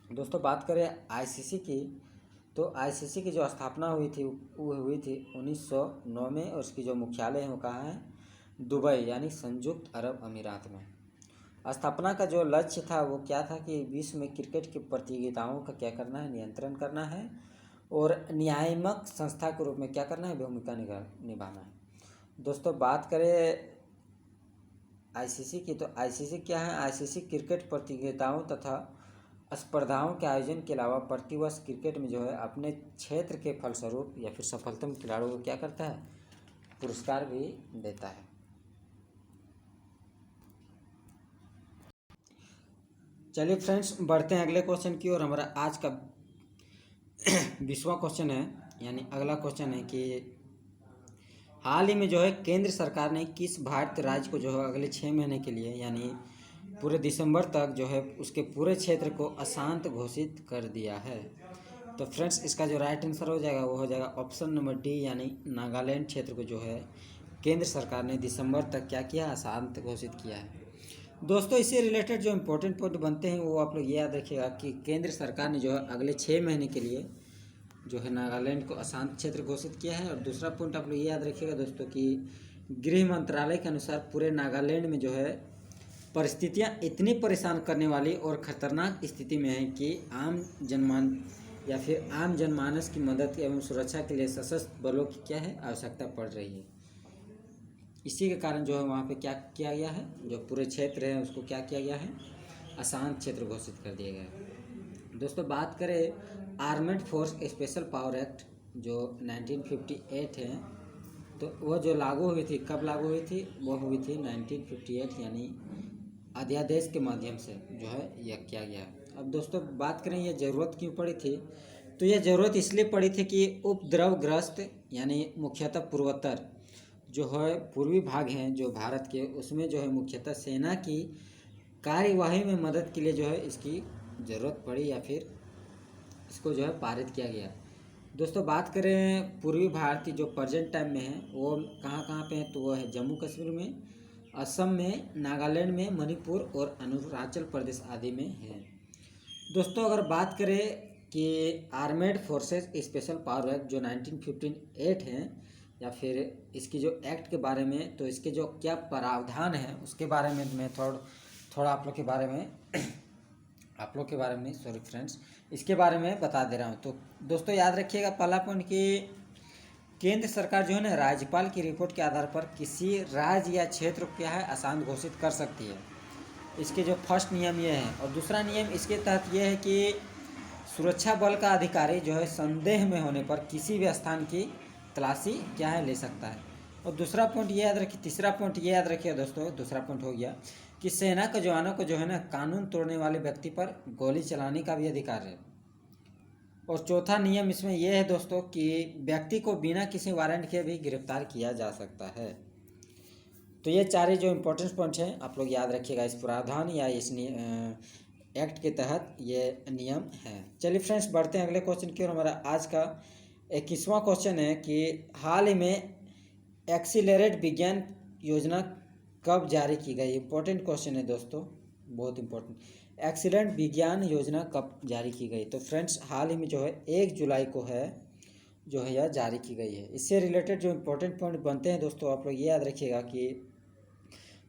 दोस्तों, बात करें ICC की, तो ICC की जो स्थापना हुई थी वो हुई थी 1909 में, और उसकी जो मुख्यालय है वो कहाँ है, दुबई यानी संयुक्त अरब अमीरात में। स्थापना का जो लक्ष्य था वो क्या था कि विश्व में क्रिकेट की प्रतियोगिताओं का क्या करना है, नियंत्रण करना है, और नियामक संस्था के रूप में क्या करना है, भूमिका निभाना है। दोस्तों, बात करें ICC की, तो ICC क्या है, ICC क्रिकेट प्रतियोगिताओं तथा स्पर्धाओं के आयोजन के अलावा प्रतिवर्ष क्रिकेट में जो है अपने क्षेत्र के फलस्वरूप या फिर सफलतम खिलाड़ियों को क्या करता है, पुरस्कार भी देता है। चलिए फ्रेंड्स, बढ़ते हैं अगले क्वेश्चन की ओर। हमारा आज का 20वां क्वेश्चन है, यानी अगला क्वेश्चन है कि हाल ही में जो है केंद्र सरकार ने किस भारतीय राज्य को जो है अगले 6 महीने के लिए, यानी पूरे दिसंबर तक जो है उसके पूरे क्षेत्र को अशांत घोषित कर दिया है। तो फ्रेंड्स, इसका जो राइट आंसर हो जाएगा वो हो जाएगा ऑप्शन नंबर डी, यानी नागालैंड क्षेत्र को जो है केंद्र सरकार ने दिसंबर तक क्या किया, अशांत घोषित किया है। दोस्तों, इससे रिलेटेड जो इम्पोर्टेंट पॉइंट बनते हैं वो आप लोग ये याद रखिएगा कि केंद्र सरकार ने जो है अगले 6 महीने के लिए जो है नागालैंड को अशांत क्षेत्र घोषित किया है। और दूसरा पॉइंट आप लोग ये याद रखिएगा दोस्तों कि गृह मंत्रालय के अनुसार पूरे नागालैंड में जो है परिस्थितियां इतनी परेशान करने वाली और ख़तरनाक स्थिति में है कि आम जनमानस की मदद एवं सुरक्षा के लिए सशस्त्र बलों की क्या है, आवश्यकता पड़ रही है। इसी के कारण जो है वहाँ पे क्या किया गया है, जो पूरे क्षेत्र है उसको क्या किया गया है, अशांत क्षेत्र घोषित कर दिया गया है। दोस्तों, बात करें armed force special power act जो 1958 है, तो वह जो लागू हुई थी, कब लागू हुई थी, वो हुई थी 1958, यानी अध्यादेश के माध्यम से जो है यह किया गया। अब दोस्तों, बात करें ये ज़रूरत क्यों पड़ी थी, तो यह ज़रूरत इसलिए पड़ी थी कि उपद्रवग्रस्त यानी मुख्यतः पूर्वोत्तर जो है पूर्वी भाग हैं जो भारत के, उसमें जो है मुख्यतः सेना की कार्यवाही में मदद के लिए जो है इसकी ज़रूरत पड़ी, या फिर इसको जो है पारित किया गया। दोस्तों, बात करें पूर्वी भारत की जो प्रेजेंट टाइम में है वो कहाँ पे है, तो वो है जम्मू कश्मीर में, असम में, नागालैंड में, मणिपुर और अरुणाचल प्रदेश आदि में है। दोस्तों, अगर बात करें कि armed forces special power act जो 1958 है, या फिर इसकी जो एक्ट के बारे में, तो इसके जो क्या प्रावधान है उसके बारे में मैं थोड़ा आप लोग के बारे में सॉरी फ्रेंड्स, इसके बारे में बता दे रहा हूँ। तो दोस्तों, याद रखिएगा पहला पॉइंट कि केंद्र सरकार जो है ना राज्यपाल की रिपोर्ट के आधार पर किसी राज्य या क्षेत्र को क्या है, अशांत घोषित कर सकती है। इसके जो फर्स्ट नियम ये है। और दूसरा नियम इसके तहत ये है कि सुरक्षा बल का अधिकारी जो है संदेह में होने पर किसी भी स्थान की तलाशी क्या है, ले सकता है। और दूसरा पॉइंट ये याद रखिए, तीसरा पॉइंट ये याद रखिए दोस्तों, दूसरा पॉइंट हो गया कि सेना के जवानों को जो है ना कानून तोड़ने वाले व्यक्ति पर गोली चलाने का भी अधिकार है। और चौथा नियम इसमें यह है दोस्तों कि व्यक्ति को बिना किसी वारंट के भी गिरफ्तार किया जा सकता है। तो ये चार जो इम्पोर्टेंट पॉइंट हैं आप लोग याद रखिएगा इस प्रावधान या इस एक्ट के तहत ये नियम है। चलिए फ्रेंड्स, बढ़ते हैं अगले क्वेश्चन की ओर। हमारा आज का 21वां क्वेश्चन है कि हाल ही में एक्सीलरेट विज्ञान योजना कब जारी की गई। इंपॉर्टेंट क्वेश्चन है दोस्तों, बहुत इंपॉर्टेंट। एक्सीलेंट विज्ञान योजना कब जारी की गई, तो फ्रेंड्स हाल ही में जो है 1 जुलाई को है जो है यह जारी की गई है। इससे रिलेटेड जो इम्पोर्टेंट पॉइंट बनते हैं दोस्तों आप लोग ये याद रखिएगा कि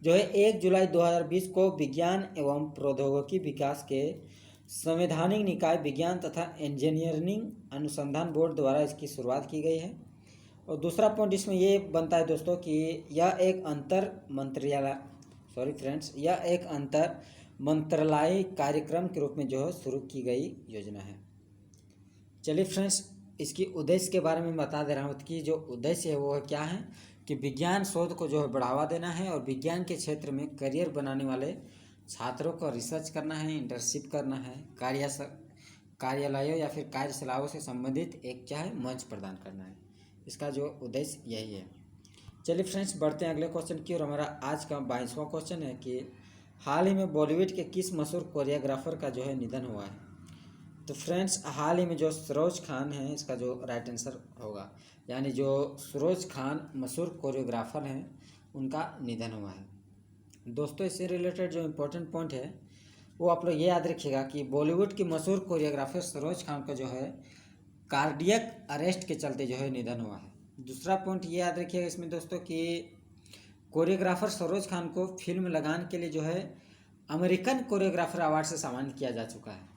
जो है 1 जुलाई 2020 को विज्ञान एवं प्रौद्योगिकी विकास के संवैधानिक निकाय विज्ञान तथा इंजीनियरिंग अनुसंधान बोर्ड द्वारा इसकी शुरुआत की गई है। और दूसरा पॉइंट इसमें ये बनता है दोस्तों कि यह एक अंतर मंत्रालयीय कार्यक्रम के रूप में जो है शुरू की गई योजना है। चलिए फ्रेंड्स, इसकी उद्देश्य के बारे में बता दे रहा हूँ कि जो उद्देश्य है वो क्या है कि विज्ञान शोध को जो है बढ़ावा देना है और विज्ञान के क्षेत्र में करियर बनाने वाले छात्रों को रिसर्च करना है, इंटर्नशिप करना है, कार्यालयों या फिर कार्यशालाओं से संबंधित एक क्या है मंच प्रदान करना है। इसका जो उद्देश्य यही है। चलिए फ्रेंड्स, बढ़ते हैं अगले क्वेश्चन की और हमारा आज का 22वां क्वेश्चन है कि हाल ही में बॉलीवुड के किस मशहूर कोरियोग्राफर का जो है निधन हुआ है। तो फ्रेंड्स, हाल ही में जो सरोज खान है, इसका जो राइट आंसर होगा, यानी जो सरोज खान मशहूर कोरियोग्राफर हैं उनका निधन हुआ है। दोस्तों, इससे रिलेटेड जो इम्पोर्टेंट पॉइंट है वो आप लोग ये याद रखिएगा कि बॉलीवुड की मशहूर कोरियोग्राफर सरोज खान का जो है कार्डियक अरेस्ट के चलते जो है निधन हुआ है। दूसरा पॉइंट ये याद रखिएगा इसमें दोस्तों कि कोरियोग्राफर सरोज खान को फिल्म लगान के लिए जो है अमेरिकन कोरियोग्राफर अवार्ड से सम्मानित किया जा चुका है।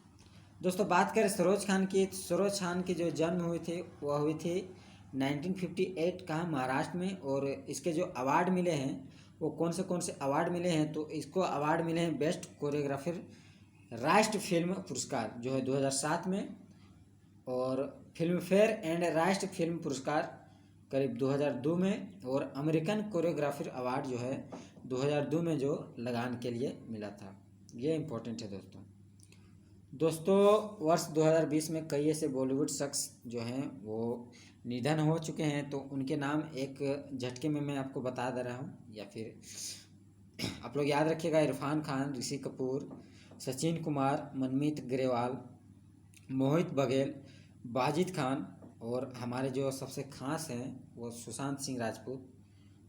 दोस्तों, बात करें सरोज खान की जो जन्म हुई थी वह हुई थी 1958 का महाराष्ट्र में। और इसके जो अवार्ड मिले हैं वो कौन से अवार्ड मिले हैं, तो इसको अवार्ड मिले हैं बेस्ट कोरियोग्राफर राष्ट्रीय फिल्म पुरस्कार जो है 2007 में, और फिल्म फेयर एंड राष्ट्रीय फिल्म पुरस्कार करीब 2002 में, और अमेरिकन कोरियोग्राफर अवार्ड जो है 2002 में जो लगान के लिए मिला था। ये इम्पोर्टेंट है दोस्तों। दोस्तों वर्ष 2020 में कई ऐसे बॉलीवुड शख्स जो हैं वो निधन हो चुके हैं, तो उनके नाम एक झटके में मैं आपको बता दे रहा हूँ, या फिर आप लोग याद रखिएगा। इरफान खान, ऋषि कपूर, सचिन कुमार, मनमीत ग्रेवाल, मोहित बघेल, वाजिद खान, और हमारे जो सबसे खास हैं वो सुशांत सिंह राजपूत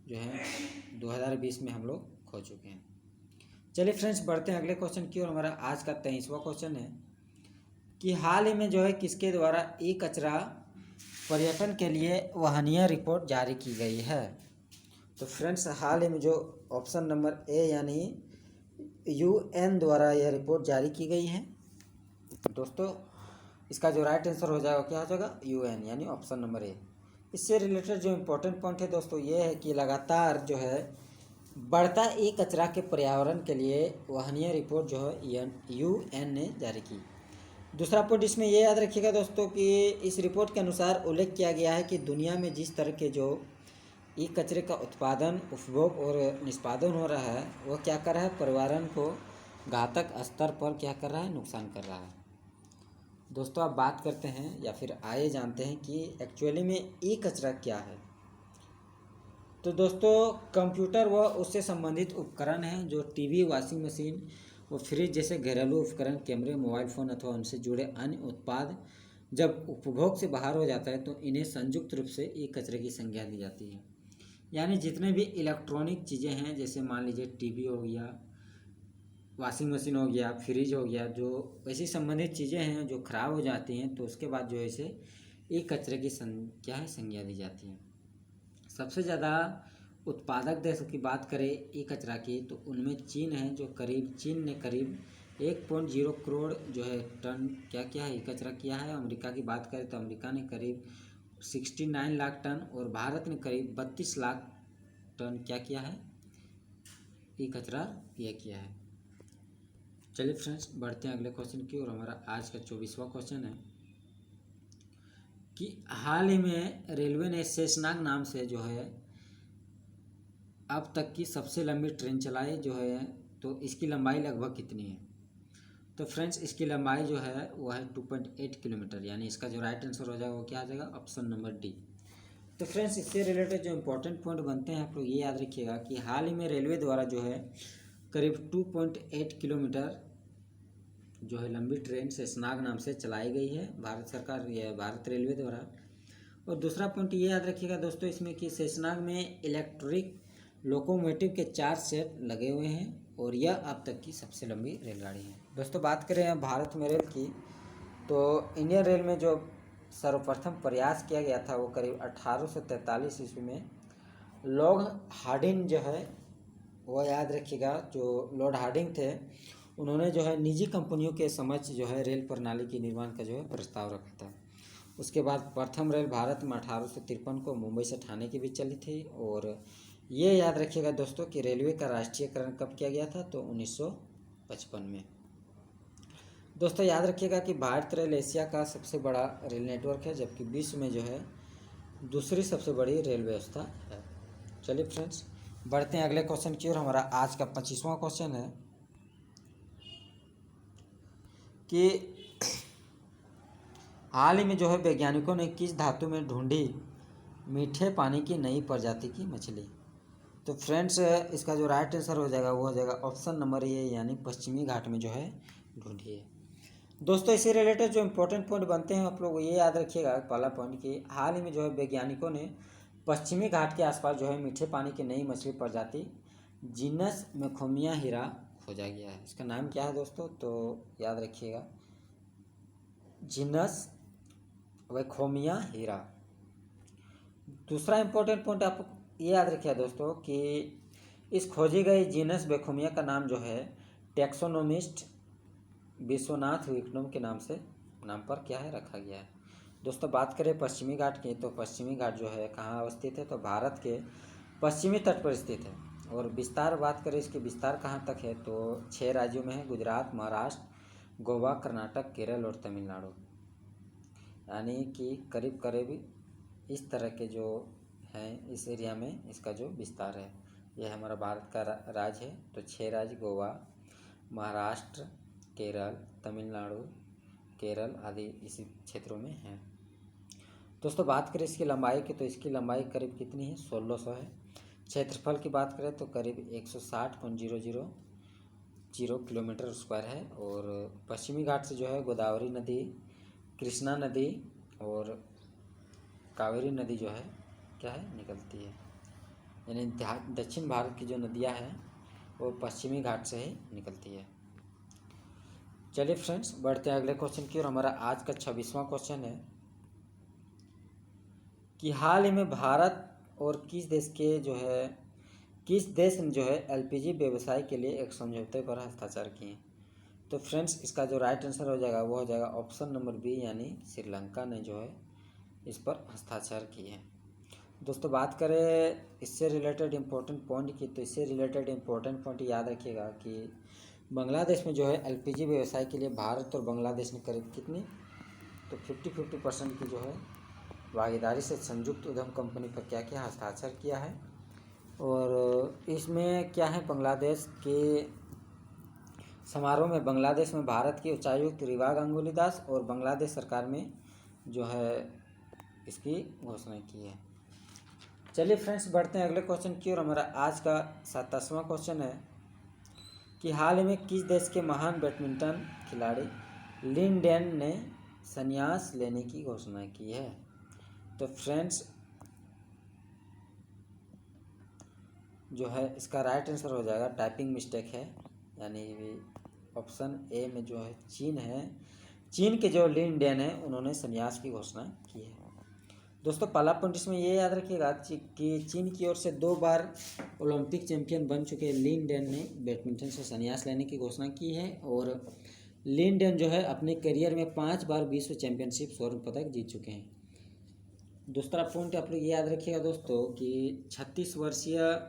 जो हैं 2020 में हम लोग खो चुके हैं। चलिए फ्रेंड्स, बढ़ते हैं अगले क्वेश्चन की ओर। हमारा आज का 23वां क्वेश्चन है कि हाल ही में जो है किसके द्वारा ई कचरा पर्यटन के लिए वाहनीय रिपोर्ट जारी की गई है। तो फ्रेंड्स, हाल ही में जो ऑप्शन नंबर ए यानी UN द्वारा यह रिपोर्ट जारी की गई है। दोस्तों इसका जो राइट आंसर हो जाएगा क्या हो जाएगा, UN यानी ऑप्शन नंबर ए। इससे रिलेटेड जो इम्पोर्टेंट पॉइंट है दोस्तों ये है कि लगातार जो है बढ़ता ई कचरा के पर्यावरण के लिए वाहनीय रिपोर्ट जो है UN ने जारी की। दूसरा पॉइंट इसमें ये याद रखिएगा दोस्तों कि इस रिपोर्ट के अनुसार उल्लेख किया गया है कि दुनिया में जिस तरह के जो ई कचरे का उत्पादन, उपभोग और निष्पादन हो रहा है वो क्या कर रहा है, पर्यावरण को घातक स्तर पर क्या कर रहा है, नुकसान कर रहा है। दोस्तों अब बात करते हैं या फिर आइए जानते हैं कि एक्चुअली में ई कचरा क्या है। तो दोस्तों कंप्यूटर व उससे संबंधित उपकरण हैं जो टीवी, वॉशिंग मशीन व फ्रिज जैसे घरेलू उपकरण, कैमरे, मोबाइल फ़ोन अथवा उनसे जुड़े अन्य उत्पाद जब उपभोग से बाहर हो जाता है तो इन्हें संयुक्त रूप से ई कचरे की संज्ञा दी जाती है। यानी जितने भी इलेक्ट्रॉनिक चीज़ें हैं, जैसे मान लीजिए टीवी हो गया, वॉशिंग मशीन हो गया, फ्रिज हो गया, जो ऐसी संबंधित चीज़ें हैं जो ख़राब हो जाती हैं तो उसके बाद जो है इसे ई कचरे की क्या है, संज्ञा दी जाती है। सबसे ज़्यादा उत्पादक देशों की बात करें ई कचरा की तो उनमें चीन है, जो चीन ने करीब 1.0 करोड़ जो है टन क्या है ई कचरा किया है। अमेरिका की बात करें तो अमेरिका ने करीब 69 लाख टन और भारत ने करीब 32 लाख टन क्या किया है, ई कचरा ये किया है। चलिए फ्रेंड्स, बढ़ते हैं अगले क्वेश्चन की और हमारा आज का 24वां क्वेश्चन है कि हाल ही में रेलवे ने शेषनाग नाम से जो है अब तक की सबसे लंबी ट्रेन चलाई जो है, तो इसकी लंबाई लगभग कितनी है। तो फ्रेंड्स इसकी लंबाई जो है वो है 2.8 किलोमीटर, यानी इसका जो राइट आंसर हो जाएगा वो क्या आ जाएगा, ऑप्शन नंबर डी। तो फ्रेंड्स इससे रिलेटेड जो इम्पोर्टेंट पॉइंट बनते हैं आप लोग ये याद रखिएगा कि हाल ही में रेलवे द्वारा जो है करीब 2.8 किलोमीटर जो है लंबी ट्रेन शेषनाग नाम से चलाई गई है भारत सरकार या भारत रेलवे द्वारा। और दूसरा पॉइंट ये याद रखिएगा दोस्तों इसमें कि शेषनाग में इलेक्ट्रिक लोकोमोटिव के 4 सेट लगे हुए हैं और यह अब तक की सबसे लंबी रेलगाड़ी है। दोस्तों बात करें भारत में रेल की, तो इंडियन रेल में जो सर्वप्रथम प्रयास किया गया था वो करीब 1843 ईस्वी में लॉर्ड हार्डिंग जो है वो याद रखिएगा, जो लॉर्ड हार्डिंग थे उन्होंने जो है निजी कंपनियों के समक्ष जो है रेल प्रणाली के निर्माण का जो है प्रस्ताव रखा था। उसके बाद प्रथम रेल भारत में 1853 को मुंबई से ठाणे के बीच चली थी। और ये याद रखिएगा दोस्तों कि रेलवे का राष्ट्रीयकरण कब किया गया था, तो 1955 में। दोस्तों याद रखिएगा कि भारत रेल एशिया का सबसे बड़ा रेल नेटवर्क है, जबकि विश्व में जो है दूसरी सबसे बड़ी रेल व्यवस्था है। चलिए फ्रेंड्स, बढ़ते हैं अगले क्वेश्चन की ओर। हमारा आज का 25वां क्वेश्चन है कि हाल ही में जो है वैज्ञानिकों ने किस धातु में ढूंढी मीठे पानी की नई प्रजाति की मछली। तो फ्रेंड्स इसका जो राइट आंसर हो जाएगा वो हो जाएगा ऑप्शन नंबर ए, यानी पश्चिमी घाट में जो है ढूंढी है। दोस्तों इससे रिलेटेड जो इम्पोर्टेंट पॉइंट बनते हैं आप लोग ये याद रखिएगा। पहला पॉइंट कि हाल ही में जो है वैज्ञानिकों ने पश्चिमी घाट के आसपास जो है मीठे पानी की नई मछली प्रजाति जीनस मैक्रोमिया हीरा खोजा गया है। इसका नाम क्या है दोस्तों, तो याद रखिएगा जीनस मैक्रोमिया हीरा। दूसरा इम्पोर्टेंट पॉइंट आप ये याद रखिए दोस्तों कि इस खोजी गई जीनस मैक्रोमिया का नाम जो है टैक्सोनोमिस्ट विश्वनाथ विक्रम के नाम पर क्या है रखा गया है। दोस्तों बात करें पश्चिमी घाट की, तो पश्चिमी घाट जो है कहाँ अवस्थित है, तो भारत के पश्चिमी तट पर स्थित है। और विस्तार बात करें इसके विस्तार कहाँ तक है, तो 6 राज्यों में है, गुजरात, महाराष्ट्र, गोवा, कर्नाटक, केरल और तमिलनाडु। यानी कि करीब करीब इस तरह के जो हैं इस एरिया में इसका जो विस्तार है, यह हमारा भारत का राज्य है। तो 6 राज्य गोवा, महाराष्ट्र, केरल, तमिलनाडु, केरल आदि इसी क्षेत्रों में हैं। दोस्तों बात करें इसकी लंबाई की, तो इसकी लंबाई करीब कितनी है, 1600 है। क्षेत्रफल की बात करें तो करीब 160.000 किलोमीटर स्क्वायर है। और पश्चिमी घाट से जो है गोदावरी नदी, कृष्णा नदी और कावेरी नदी जो है क्या है, निकलती है। यानी दक्षिण भारत की जो नदियां हैं वो पश्चिमी घाट से ही निकलती है। चलिए फ्रेंड्स बढ़ते हैं अगले क्वेश्चन की ओर। हमारा आज का 26वां क्वेश्चन है कि हाल ही में भारत और किस देश ने जो है एलपीजी व्यवसाय के लिए एक समझौते पर हस्ताक्षर किए। तो फ्रेंड्स इसका जो राइट आंसर हो जाएगा वो हो जाएगा ऑप्शन नंबर बी, यानी श्रीलंका ने जो है इस पर हस्ताक्षर किए हैं। दोस्तों बात करें इससे रिलेटेड इम्पोर्टेंट पॉइंट की, तो इससे रिलेटेड इम्पोर्टेंट पॉइंट याद रखिएगा कि बांग्लादेश में जो है एलपीजी व्यवसाय के लिए भारत और बांग्लादेश ने करीब कितनी, तो 50-50% की जो है भागीदारी से संयुक्त उद्यम कंपनी पर क्या क्या हस्ताक्षर किया है। और इसमें क्या है, बांग्लादेश के समारोह में बांग्लादेश में भारत के उच्चायुक्त रिवा गांगुली दास और बांग्लादेश सरकार में जो है इसकी घोषणा की है। चलिए फ्रेंड्स बढ़ते हैं अगले क्वेश्चन की ओर। हमारा आज का 27वां क्वेश्चन है कि हाल ही में किस देश के महान बैडमिंटन खिलाड़ी लिन डैन ने संन्यास लेने की घोषणा की है। तो फ्रेंड्स जो है इसका राइट आंसर हो जाएगा, टाइपिंग मिस्टेक है, यानी ऑप्शन ए में जो है चीन है। चीन के जो लिन डैन है उन्होंने संन्यास की घोषणा की है। दोस्तों पहला पॉइंट इसमें ये याद रखिएगा कि चीन की ओर से 2 बार ओलंपिक चैंपियन बन चुके लिन डैन ने बैडमिंटन से संन्यास लेने की घोषणा की है। और लिन डैन जो है अपने करियर में 5 बार विश्व चैंपियनशिप स्वर्ण पदक जीत चुके हैं। दूसरा पॉइंट आप लोग ये याद रखिएगा दोस्तों कि 36 वर्षीय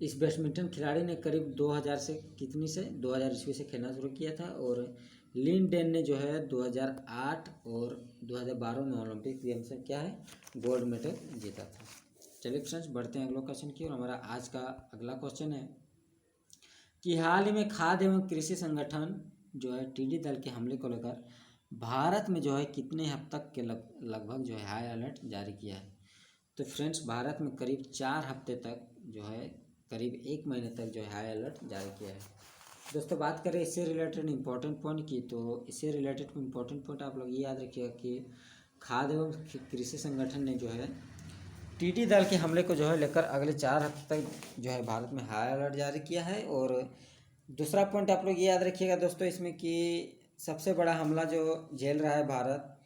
इस बैडमिंटन खिलाड़ी ने करीब 2000 ईस्वी से खेलना शुरू किया था। और लिन डैन ने जो है 2008 और 2012 में ओलंपिक गेम्स में क्या है, गोल्ड मेडल जीता था। चलिए फ्रेंड्स बढ़ते हैं अगले क्वेश्चन की और। हमारा आज का अगला क्वेश्चन है कि हाल ही में खाद्य एवं कृषि संगठन जो है टिड्डी दल के हमले को लेकर भारत में जो है कितने हफ्ते तक के लगभग जो है हाई अलर्ट जारी किया है। तो फ्रेंड्स भारत में करीब 4 हफ्ते तक जो है करीब 1 महीने तक जो है हाई अलर्ट जारी किया है। दोस्तों बात करें इससे रिलेटेड इम्पोर्टेंट पॉइंट की, तो इससे रिलेटेड इम्पोर्टेंट पॉइंट आप लोग ये याद रखिएगा कि खाद्य एवं कृषि संगठन ने जो है टिड्डी दल के हमले को जो है लेकर अगले 4 हफ्ते तक जो है भारत में हाई अलर्ट जारी किया है। और दूसरा पॉइंट आप लोग ये याद रखिएगा दोस्तों इसमें कि सबसे बड़ा हमला जो झेल रहा है भारत,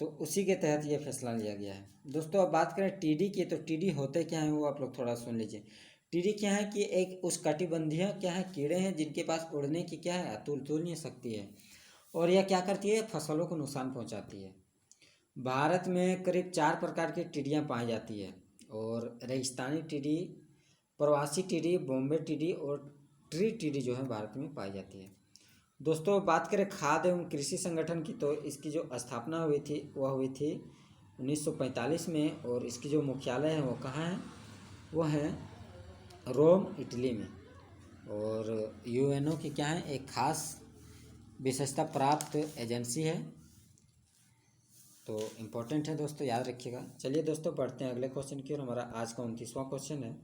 तो उसी के तहत ये फैसला लिया गया है। दोस्तों अब बात करें टीडी की, तो टीडी होते क्या हैं वो आप लोग थोड़ा सुन लीजिए। टीडी क्या है कि एक उष्णकटिबंधीय क्या है कीड़े हैं जिनके पास उड़ने की क्या है अतुलनीय शक्ति है। और यह क्या करती है, फसलों को नुकसान पहुंचाती है। भारत में करीब 4 प्रकार की टिड्डियाँ पाई जाती है। और रेगिस्तानी टिड्डी, प्रवासी टिड्डी, बॉम्बे टिड्डी और ट्री टिड्डी जो है भारत में पाई जाती है। दोस्तों बात करें खाद्य एवं कृषि संगठन की, तो इसकी जो स्थापना हुई थी वह हुई थी 1945 में। और इसकी जो मुख्यालय है वो कहाँ है, वो है रोम, इटली में। और यूएनओ की क्या है, एक खास विशेषता प्राप्त एजेंसी है। तो इम्पोर्टेंट है दोस्तों, याद रखिएगा। चलिए दोस्तों बढ़ते हैं अगले क्वेश्चन की और। हमारा आज का 29वां क्वेश्चन है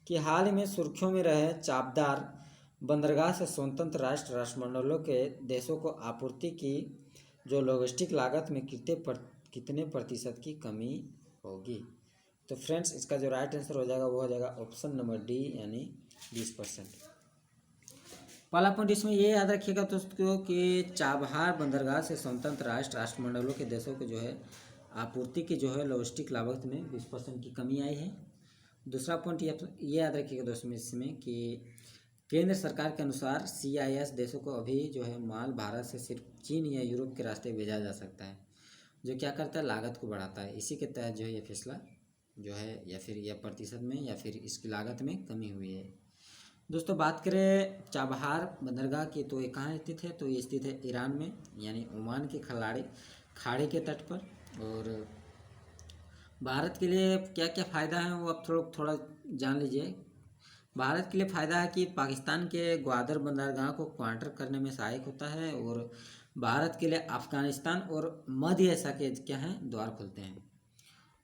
कि हाल ही में सुर्खियों में रहे चाबदार बंदरगाह से स्वतंत्र राष्ट्रमंडलों के देशों को आपूर्ति की जो लॉजिस्टिक लागत में कितने प्रतिशत की कमी होगी। तो फ्रेंड्स इसका जो राइट आंसर हो जाएगा वो हो जाएगा ऑप्शन नंबर डी, यानी 20%। पहला पॉइंट इसमें ये याद रखिएगा दोस्तों कि चाबहार बंदरगाह से स्वतंत्र राष्ट्रमंडलों के देशों को जो है आपूर्ति की जो है लॉजिस्टिक लागत में 20% की कमी आई है। दूसरा पॉइंट ये याद रखिएगा दोस्तों इसमें कि केंद्र सरकार के अनुसार CIS देशों को अभी जो है माल भारत से सिर्फ चीन या यूरोप के रास्ते भेजा जा सकता है, जो क्या करता है लागत को बढ़ाता है। इसी के तहत जो है ये फैसला जो है या फिर यह प्रतिशत में या फिर इसकी लागत में कमी हुई है। दोस्तों बात करें चाबहार बंदरगाह की, तो ये कहाँ स्थित है, तो ये स्थित है ईरान में, यानी ओमान के खाड़ी के तट पर। और भारत के लिए क्या क्या फ़ायदा है वो आप थोड़ा जान लीजिए। भारत के लिए फ़ायदा है कि पाकिस्तान के ग्वादर बंदरगाह को क्वार्टर करने में सहायक होता है, और भारत के लिए अफ़गानिस्तान और मध्य एशिया के क्या हैं द्वार खुलते हैं।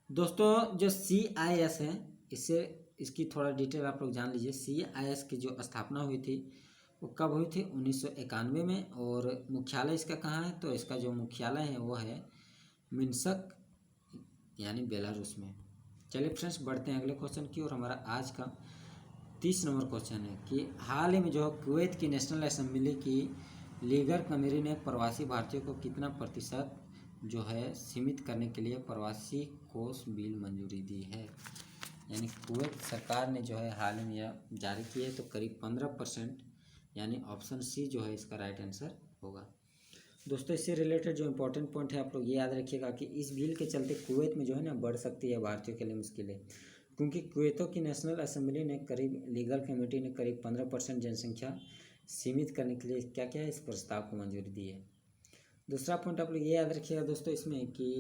दोस्तों जो CIS है, इससे इसकी थोड़ा डिटेल आप लोग जान लीजिए। CIS की जो स्थापना हुई थी वो कब हुई थी? 1991 में। और मुख्यालय इसका कहाँ है? तो इसका जो मुख्यालय है वो है मिन्स्क यानी बेलारूस में। चलिए फ्रेंड्स, बढ़ते हैं अगले क्वेश्चन की। और हमारा आज का 30 नंबर क्वेश्चन है कि हाल ही में जो कुवैत की नेशनल असेंबली की लीगर कमेटी ने प्रवासी भारतीयों को कितना प्रतिशत जो है सीमित करने के लिए प्रवासी कोष बिल मंजूरी दी है। यानी कुवैत सरकार ने जो है हाल ही में यह जारी की है, तो करीब 15%, यानी ऑप्शन सी जो है इसका राइट आंसर होगा। दोस्तों इससे रिलेटेड जो इंपॉर्टेंट पॉइंट है आप लोग ये याद रखिएगा कि इस बिल के चलते कुवैत में जो है ना बढ़ सकती है भारतीयों के लिए मुश्किलें, क्योंकि कुवैतों की नेशनल असेंबली ने करीब लीगल कमेटी ने करीब 15% जनसंख्या सीमित करने के लिए क्या क्या है इस प्रस्ताव को मंजूरी दी है। दूसरा पॉइंट आप लोग ये याद रखिएगा दोस्तों इसमें कि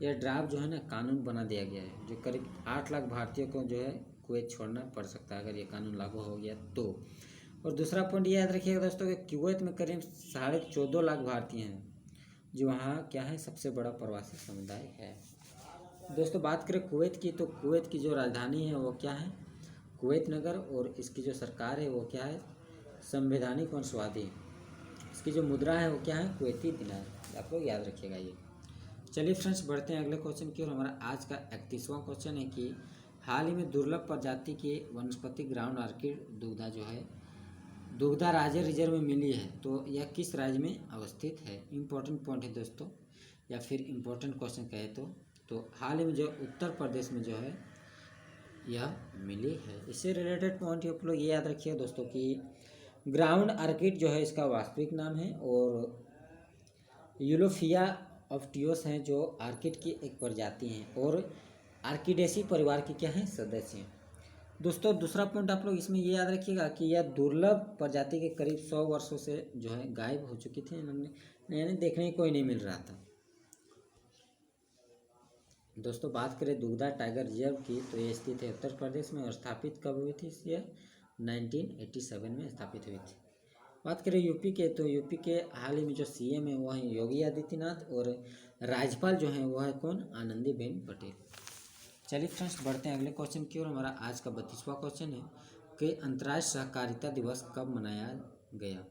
यह ड्राफ्ट जो है ना कानून बना दिया गया है, जो करीब 8 लाख भारतीयों को जो है कुवैत छोड़ना पड़ सकता है अगर ये कानून लागू हो गया तो। और दूसरा पॉइंट ये याद रखिएगा दोस्तों कि कुवैत में करीब 14.5 लाख भारतीय हैं, जो वहाँ क्या है सबसे बड़ा प्रवासी समुदाय है। दोस्तों बात करें कुवैत की, तो कुवैत की जो राजधानी है वो क्या है? कुवैत नगर। और इसकी जो सरकार है वो क्या है? संवैधानिक वंशवादी। इसकी जो मुद्रा है वो क्या है? कुवैती दिनार। आप लोग याद रखिएगा ये। चलिए फ्रेंड्स, बढ़ते हैं अगले क्वेश्चन की। और हमारा आज का 31वां क्वेश्चन है कि हाल ही में दुर्लभ प्रजाति के वनस्पति ग्राउंड ऑर्किड दुग्धा जो है दुग्धा राज्य रिजर्व में मिली है, तो यह किस राज्य में अवस्थित है? इम्पोर्टेंट पॉइंट है दोस्तों, या फिर इम्पोर्टेंट क्वेश्चन कहे तो हाल ही में जो उत्तर प्रदेश में जो है यह मिली है। इससे रिलेटेड पॉइंट आप लोग ये याद रखिए दोस्तों कि ग्राउंड ऑर्किड जो है इसका वास्तविक नाम है, और यूलोफिया ऑफ्टियोस हैं जो ऑर्किड की एक प्रजाति हैं, और आर्किडेसी परिवार के क्या हैं? सदस्य हैं। दोस्तों दूसरा पॉइंट आप लोग इसमें ये याद रखिएगा कि यह दुर्लभ प्रजाति के करीब 100 वर्षों से जो है गायब हो चुकी थी, यानी देखने को कोई नहीं मिल रहा था। दोस्तों बात करें दुग्धा टाइगर रिजर्व की, तो ये स्थित है उत्तर प्रदेश में, और स्थापित कब हुई थी? यह 1987 में स्थापित हुई थी। बात करें यूपी के, तो यूपी के हाल ही में जो CM है वो है योगी आदित्यनाथ, और राज्यपाल जो है वो है कौन? आनंदीबेन पटेल। चलिए फ्रेंड्स, बढ़ते हैं अगले क्वेश्चन की ओर। हमारा आज का 32वां क्वेश्चन है कि अंतर्राष्ट्रीय सहकारिता दिवस कब मनाया गया।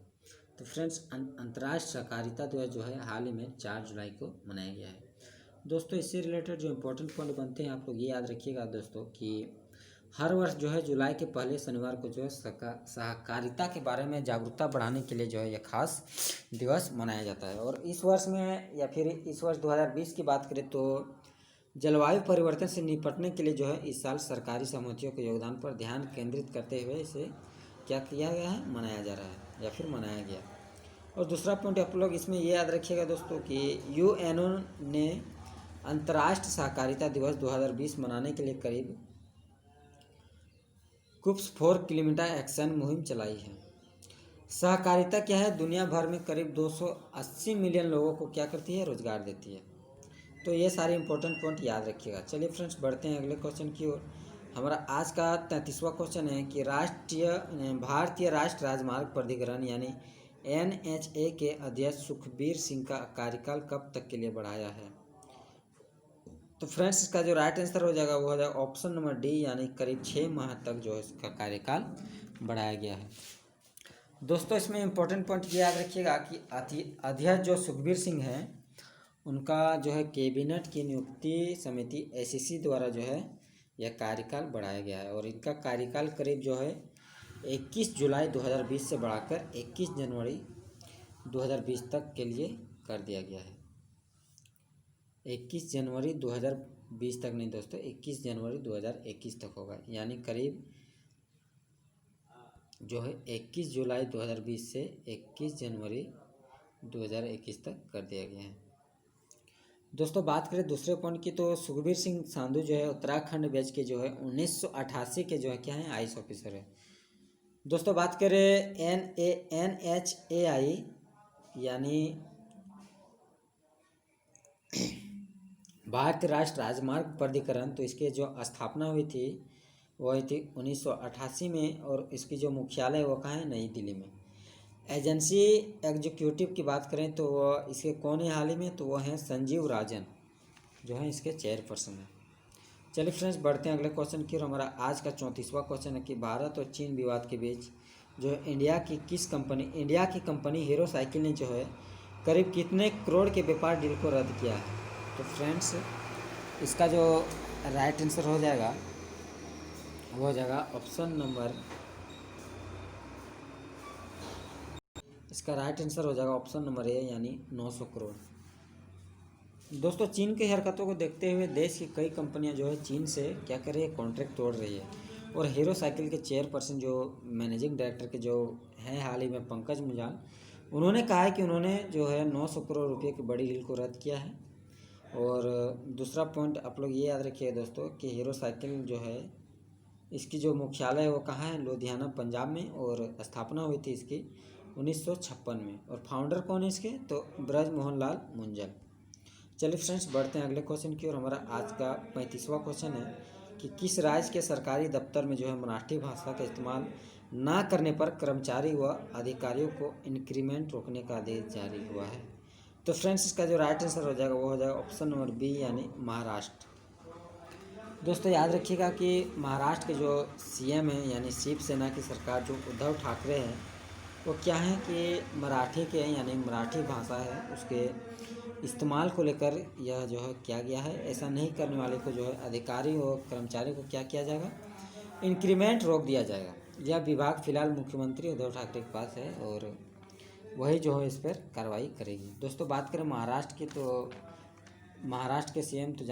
तो फ्रेंड्स अंतर्राष्ट्रीय सहकारिता दिवस जो है हाल ही में 4 जुलाई को मनाया गया है। दोस्तों इससे रिलेटेड जो इम्पोर्टेंट पॉइंट बनते हैं आप लोग ये याद रखिएगा दोस्तों कि हर वर्ष जो है जुलाई के पहले शनिवार को जो है सहकारिता के बारे में जागरूकता बढ़ाने के लिए जो है यह खास दिवस मनाया जाता है। और इस वर्ष में या फिर इस वर्ष 2020 की बात करें तो जलवायु परिवर्तन से निपटने के लिए जो है इस साल सरकारी समितियों के योगदान पर ध्यान केंद्रित करते हुए इसे क्या किया गया है? मनाया जा रहा है या फिर मनाया गया। और दूसरा पॉइंट आप लोग इसमें ये याद रखिएगा दोस्तों कि UNO ने अंतर्राष्ट्रीय सहकारिता दिवस 2020 मनाने के लिए करीब कुप्स 4 किलोमीटर एक्शन मुहिम चलाई है। सहकारिता क्या है? दुनिया भर में करीब 280 मिलियन लोगों को क्या करती है? रोजगार देती है। तो ये सारे इंपॉर्टेंट पॉइंट याद रखिएगा। चलिए फ्रेंड्स, बढ़ते हैं अगले क्वेश्चन की ओर। हमारा आज का 33वां क्वेश्चन है कि भारतीय राष्ट्रीय राजमार्ग प्राधिकरण यानी NHA के अध्यक्ष सुखबीर सिंह का कार्यकाल कब तक के लिए बढ़ाया है। तो फ्रेंड्स इसका जो राइट आंसर हो जाएगा वो हो जाएगा ऑप्शन नंबर डी, यानी करीब 6 माह तक जो है इसका कार्यकाल बढ़ाया गया है। दोस्तों इसमें इम्पोर्टेंट पॉइंट ये याद रखिएगा कि अध्यक्ष जो सुखबीर सिंह हैं उनका जो है कैबिनेट की नियुक्ति समिति ACC द्वारा जो है यह कार्यकाल बढ़ाया गया है, और इनका कार्यकाल करीब जो है 21 जुलाई 2020 से बढ़ाकर 21 जनवरी 2020 तक के लिए कर दिया गया है। 21 जनवरी 2020 तक नहीं दोस्तों, 21 जनवरी 2021 तक होगा, यानी करीब जो है 21 जुलाई 2020 से 21 जनवरी 2021 तक कर दिया गया है। दोस्तों बात करें दूसरे पॉइंट की, तो सुखबीर सिंह सांधु जो है उत्तराखंड बैच के जो है 1988 के जो है क्या है? IAS ऑफिसर है। दोस्तों बात करें NHAI यानी भारतीय राष्ट्रीय राजमार्ग प्राधिकरण, तो इसके जो स्थापना हुई थी वो आई थी 1988 में, और इसकी जो मुख्यालय है वो कहाँ है, नई दिल्ली में। एजेंसी एग्जीक्यूटिव की बात करें तो वो इसके कौन है हाल ही में, तो वो हैं संजीव राजन, जो है इसके चेयरपर्सन हैं। चलिए फ्रेंड्स, बढ़ते हैं अगले क्वेश्चन की, और हमारा आज का 34वां क्वेश्चन है कि भारत और चीन विवाद के बीच जो इंडिया की कंपनी हीरो साइकिल ने जो है करीब कितने करोड़ के व्यापार डील को रद्द किया है। तो फ्रेंड्स, इसका जो राइट आंसर हो जाएगा वो हो जाएगा ऑप्शन नंबर, इसका राइट आंसर हो जाएगा ऑप्शन नंबर ए, यानी 900 करोड़। दोस्तों, चीन की हरकतों को देखते हुए देश की कई कंपनियां जो है चीन से क्या कर रही है, कॉन्ट्रैक्ट तोड़ रही है। और हीरो साइकिल के चेयरपर्सन जो मैनेजिंग डायरेक्टर के जो हैं हाल ही में, पंकज मुजान, उन्होंने कहा है कि उन्होंने जो है 900 करोड़ रुपये की बड़ी डील को रद्द किया है। और दूसरा पॉइंट आप लोग ये याद रखिएगा दोस्तों कि हीरो साइकिल जो है इसकी जो मुख्यालय है वो कहाँ है, लुधियाना पंजाब में, और स्थापना हुई थी इसकी 1956 में। और फाउंडर कौन है इसके, तो ब्रज मोहन लाल मुंजल। चलिए फ्रेंड्स, बढ़ते हैं अगले क्वेश्चन की, और हमारा आज का 35वां क्वेश्चन है कि किस राज्य के सरकारी दफ्तर में जो है मराठी भाषा का इस्तेमाल ना करने पर कर्मचारी व अधिकारियों को इंक्रीमेंट रोकने का आदेश जारी हुआ है। तो फ्रेंड्स, इसका जो राइट आंसर हो जाएगा वो हो जाएगा ऑप्शन नंबर बी, यानी महाराष्ट्र। दोस्तों, याद रखिएगा कि महाराष्ट्र के जो सीएम हैं, यानी शिवसेना की सरकार जो उद्धव ठाकरे हैं, वो क्या है कि मराठी के, यानी मराठी भाषा है उसके इस्तेमाल को लेकर यह जो है किया गया है। ऐसा नहीं करने वाले को जो है अधिकारी और कर्मचारी को क्या किया जाएगा, इंक्रीमेंट रोक दिया जाएगा। यह विभाग फिलहाल मुख्यमंत्री उद्धव ठाकरे के पास है, और वही जो है इस पर कार्रवाई करेगी। दोस्तों, बात करें महाराष्ट्र की, तो महाराष्ट्र के सीएम तो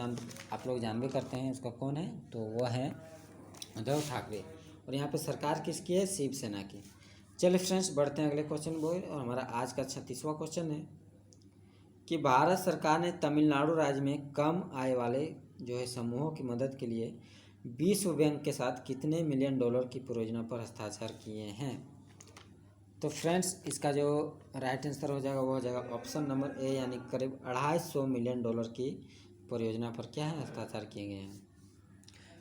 आप लोग जानबे करते हैं उसका कौन है, तो वह है उद्धव ठाकरे। और यहाँ पे सरकार किसकी है, शिवसेना की। चलिए फ्रेंड्स, बढ़ते हैं अगले क्वेश्चन को, और हमारा आज का 36वां क्वेश्चन है कि भारत सरकार ने तमिलनाडु राज्य में कम आय वाले जो है समूहों की मदद के लिए विश्व बैंक के साथ कितने मिलियन डॉलर की परियोजना पर हस्ताक्षर किए हैं। तो फ्रेंड्स, इसका जो राइट आंसर हो जाएगा वो हो जाएगा ऑप्शन नंबर ए, यानी करीब 250 मिलियन डॉलर की परियोजना पर क्या है, हस्ताक्षर किए गए हैं।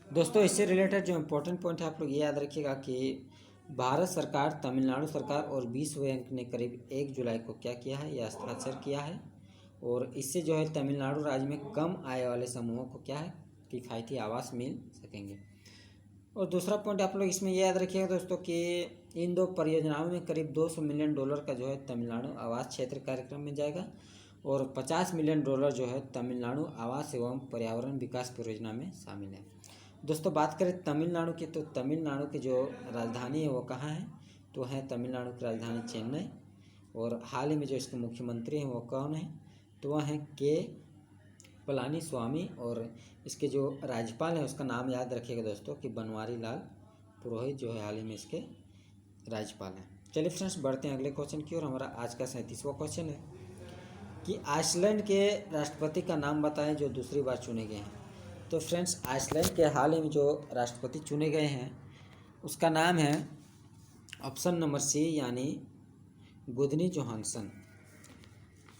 दोस्तों, इससे रिलेटेड जो इम्पोर्टेंट पॉइंट है आप लोग ये याद रखिएगा कि भारत सरकार, तमिलनाडु सरकार और विश्व बैंक ने करीब 1 जुलाई को क्या किया है, यह हस्ताक्षर किया है। और इससे जो है तमिलनाडु राज्य में कम आय वाले समूहों को क्या है, किफ़ायती आवास मिल सकेंगे। और दूसरा पॉइंट आप लोग इसमें ये याद रखिएगा दोस्तों कि इन दो परियोजनाओं में करीब 200 मिलियन डॉलर का जो है तमिलनाडु आवास क्षेत्र कार्यक्रम में जाएगा, और 50 मिलियन डॉलर जो है तमिलनाडु आवास एवं पर्यावरण विकास परियोजना में शामिल है। दोस्तों, बात करें तमिलनाडु की, तो तमिलनाडु की जो राजधानी है वो कहाँ है, तो है तमिलनाडु की राजधानी चेन्नई। और हाल ही में जो इसके मुख्यमंत्री हैं वो कौन है, तो वह हैं के पलानी स्वामी। और इसके जो राज्यपाल हैं उसका नाम याद रखिएगा दोस्तों कि बनवारी लाल पुरोहित जो है हाल ही में इसके राज्यपाल हैं। चलिए फ्रेंड्स, बढ़ते हैं अगले क्वेश्चन की, और हमारा आज का 37वां क्वेश्चन है कि आइसलैंड के राष्ट्रपति का नाम बताएं जो दूसरी बार चुने गए हैं। तो फ्रेंड्स, आइसलैंड के हाल ही में जो राष्ट्रपति चुने गए हैं उसका नाम है ऑप्शन नंबर सी, यानी गुदनी जोहानसन।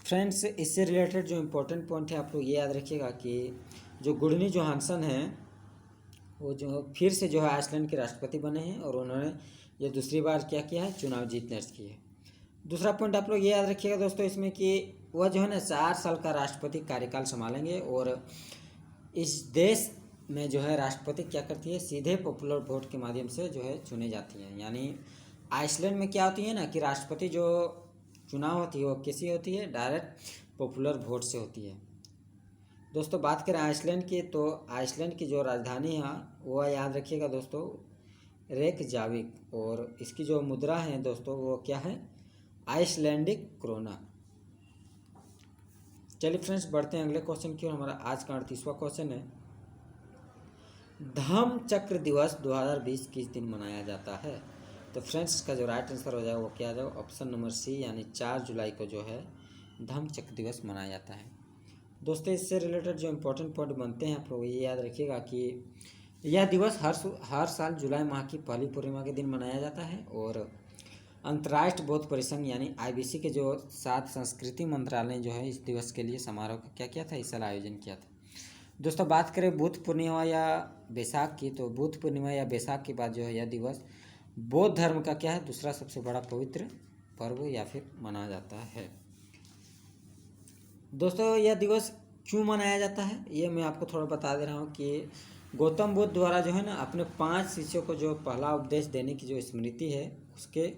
फ्रेंड्स, इससे रिलेटेड जो इम्पोर्टेंट पॉइंट है आप लोग ये याद रखिएगा कि जो गुडनी जोहानसन हैं वो जो फिर से जो है आइसलैंड के राष्ट्रपति बने हैं, और उन्होंने ये दूसरी बार क्या किया है, चुनाव जीत दर्ज की है। दूसरा पॉइंट आप लोग ये याद रखिएगा दोस्तों इसमें कि वह जो है ना 4 साल का राष्ट्रपति कार्यकाल संभालेंगे। और इस देश में जो है राष्ट्रपति क्या करती है, सीधे पॉपुलर वोट के माध्यम से जो है चुने जाती हैं। यानी आइसलैंड में क्या होती है ना कि राष्ट्रपति जो चुनाव होती है वो कैसी होती है, डायरेक्ट पॉपुलर वोट से होती है। दोस्तों, बात करें आइसलैंड की, तो आइसलैंड की जो राजधानी है वो याद रखिएगा दोस्तों रेकजाविक। और इसकी जो मुद्रा है दोस्तों वो क्या है, आइसलैंडिक क्रोना। चलिए फ्रेंड्स, बढ़ते हैं अगले क्वेश्चन की, और हमारा आज का 38वां क्वेश्चन है धम्म चक्र दिवस 2020 किस दिन मनाया जाता है। तो फ्रेंड्स, इसका जो राइट आंसर हो जाएगा वो क्या आ जाएगा, ऑप्शन नंबर सी, यानी 4 जुलाई को जो है धम्म चक्र दिवस मनाया जाता है। दोस्तों, इससे रिलेटेड जो इम्पोर्टेंट पॉइंट बनते हैं आप लोग ये याद रखिएगा कि यह दिवस हर साल जुलाई माह की पहली पूर्णिमा के दिन मनाया जाता है। और अंतर्राष्ट्रीय बौद्ध परिसंघ यानी IBC के जो 7 संस्कृति मंत्रालय जो है इस दिवस के लिए समारोह का क्या किया था, इस साल आयोजन किया था। दोस्तों बात करें बुद्ध पूर्णिमा या बैसाख की, तो बुद्ध पूर्णिमा या बैसाख के बाद जो है यह दिवस बौद्ध धर्म का क्या है, दूसरा सबसे बड़ा पवित्र पर्व या फिर मनाया जाता है। दोस्तों यह दिवस क्यों मनाया जाता है ये मैं आपको थोड़ा बता दे रहा हूँ कि गौतम बुद्ध द्वारा जो है ना अपने 5 शिष्यों को जो पहला उपदेश देने की जो स्मृति है उसके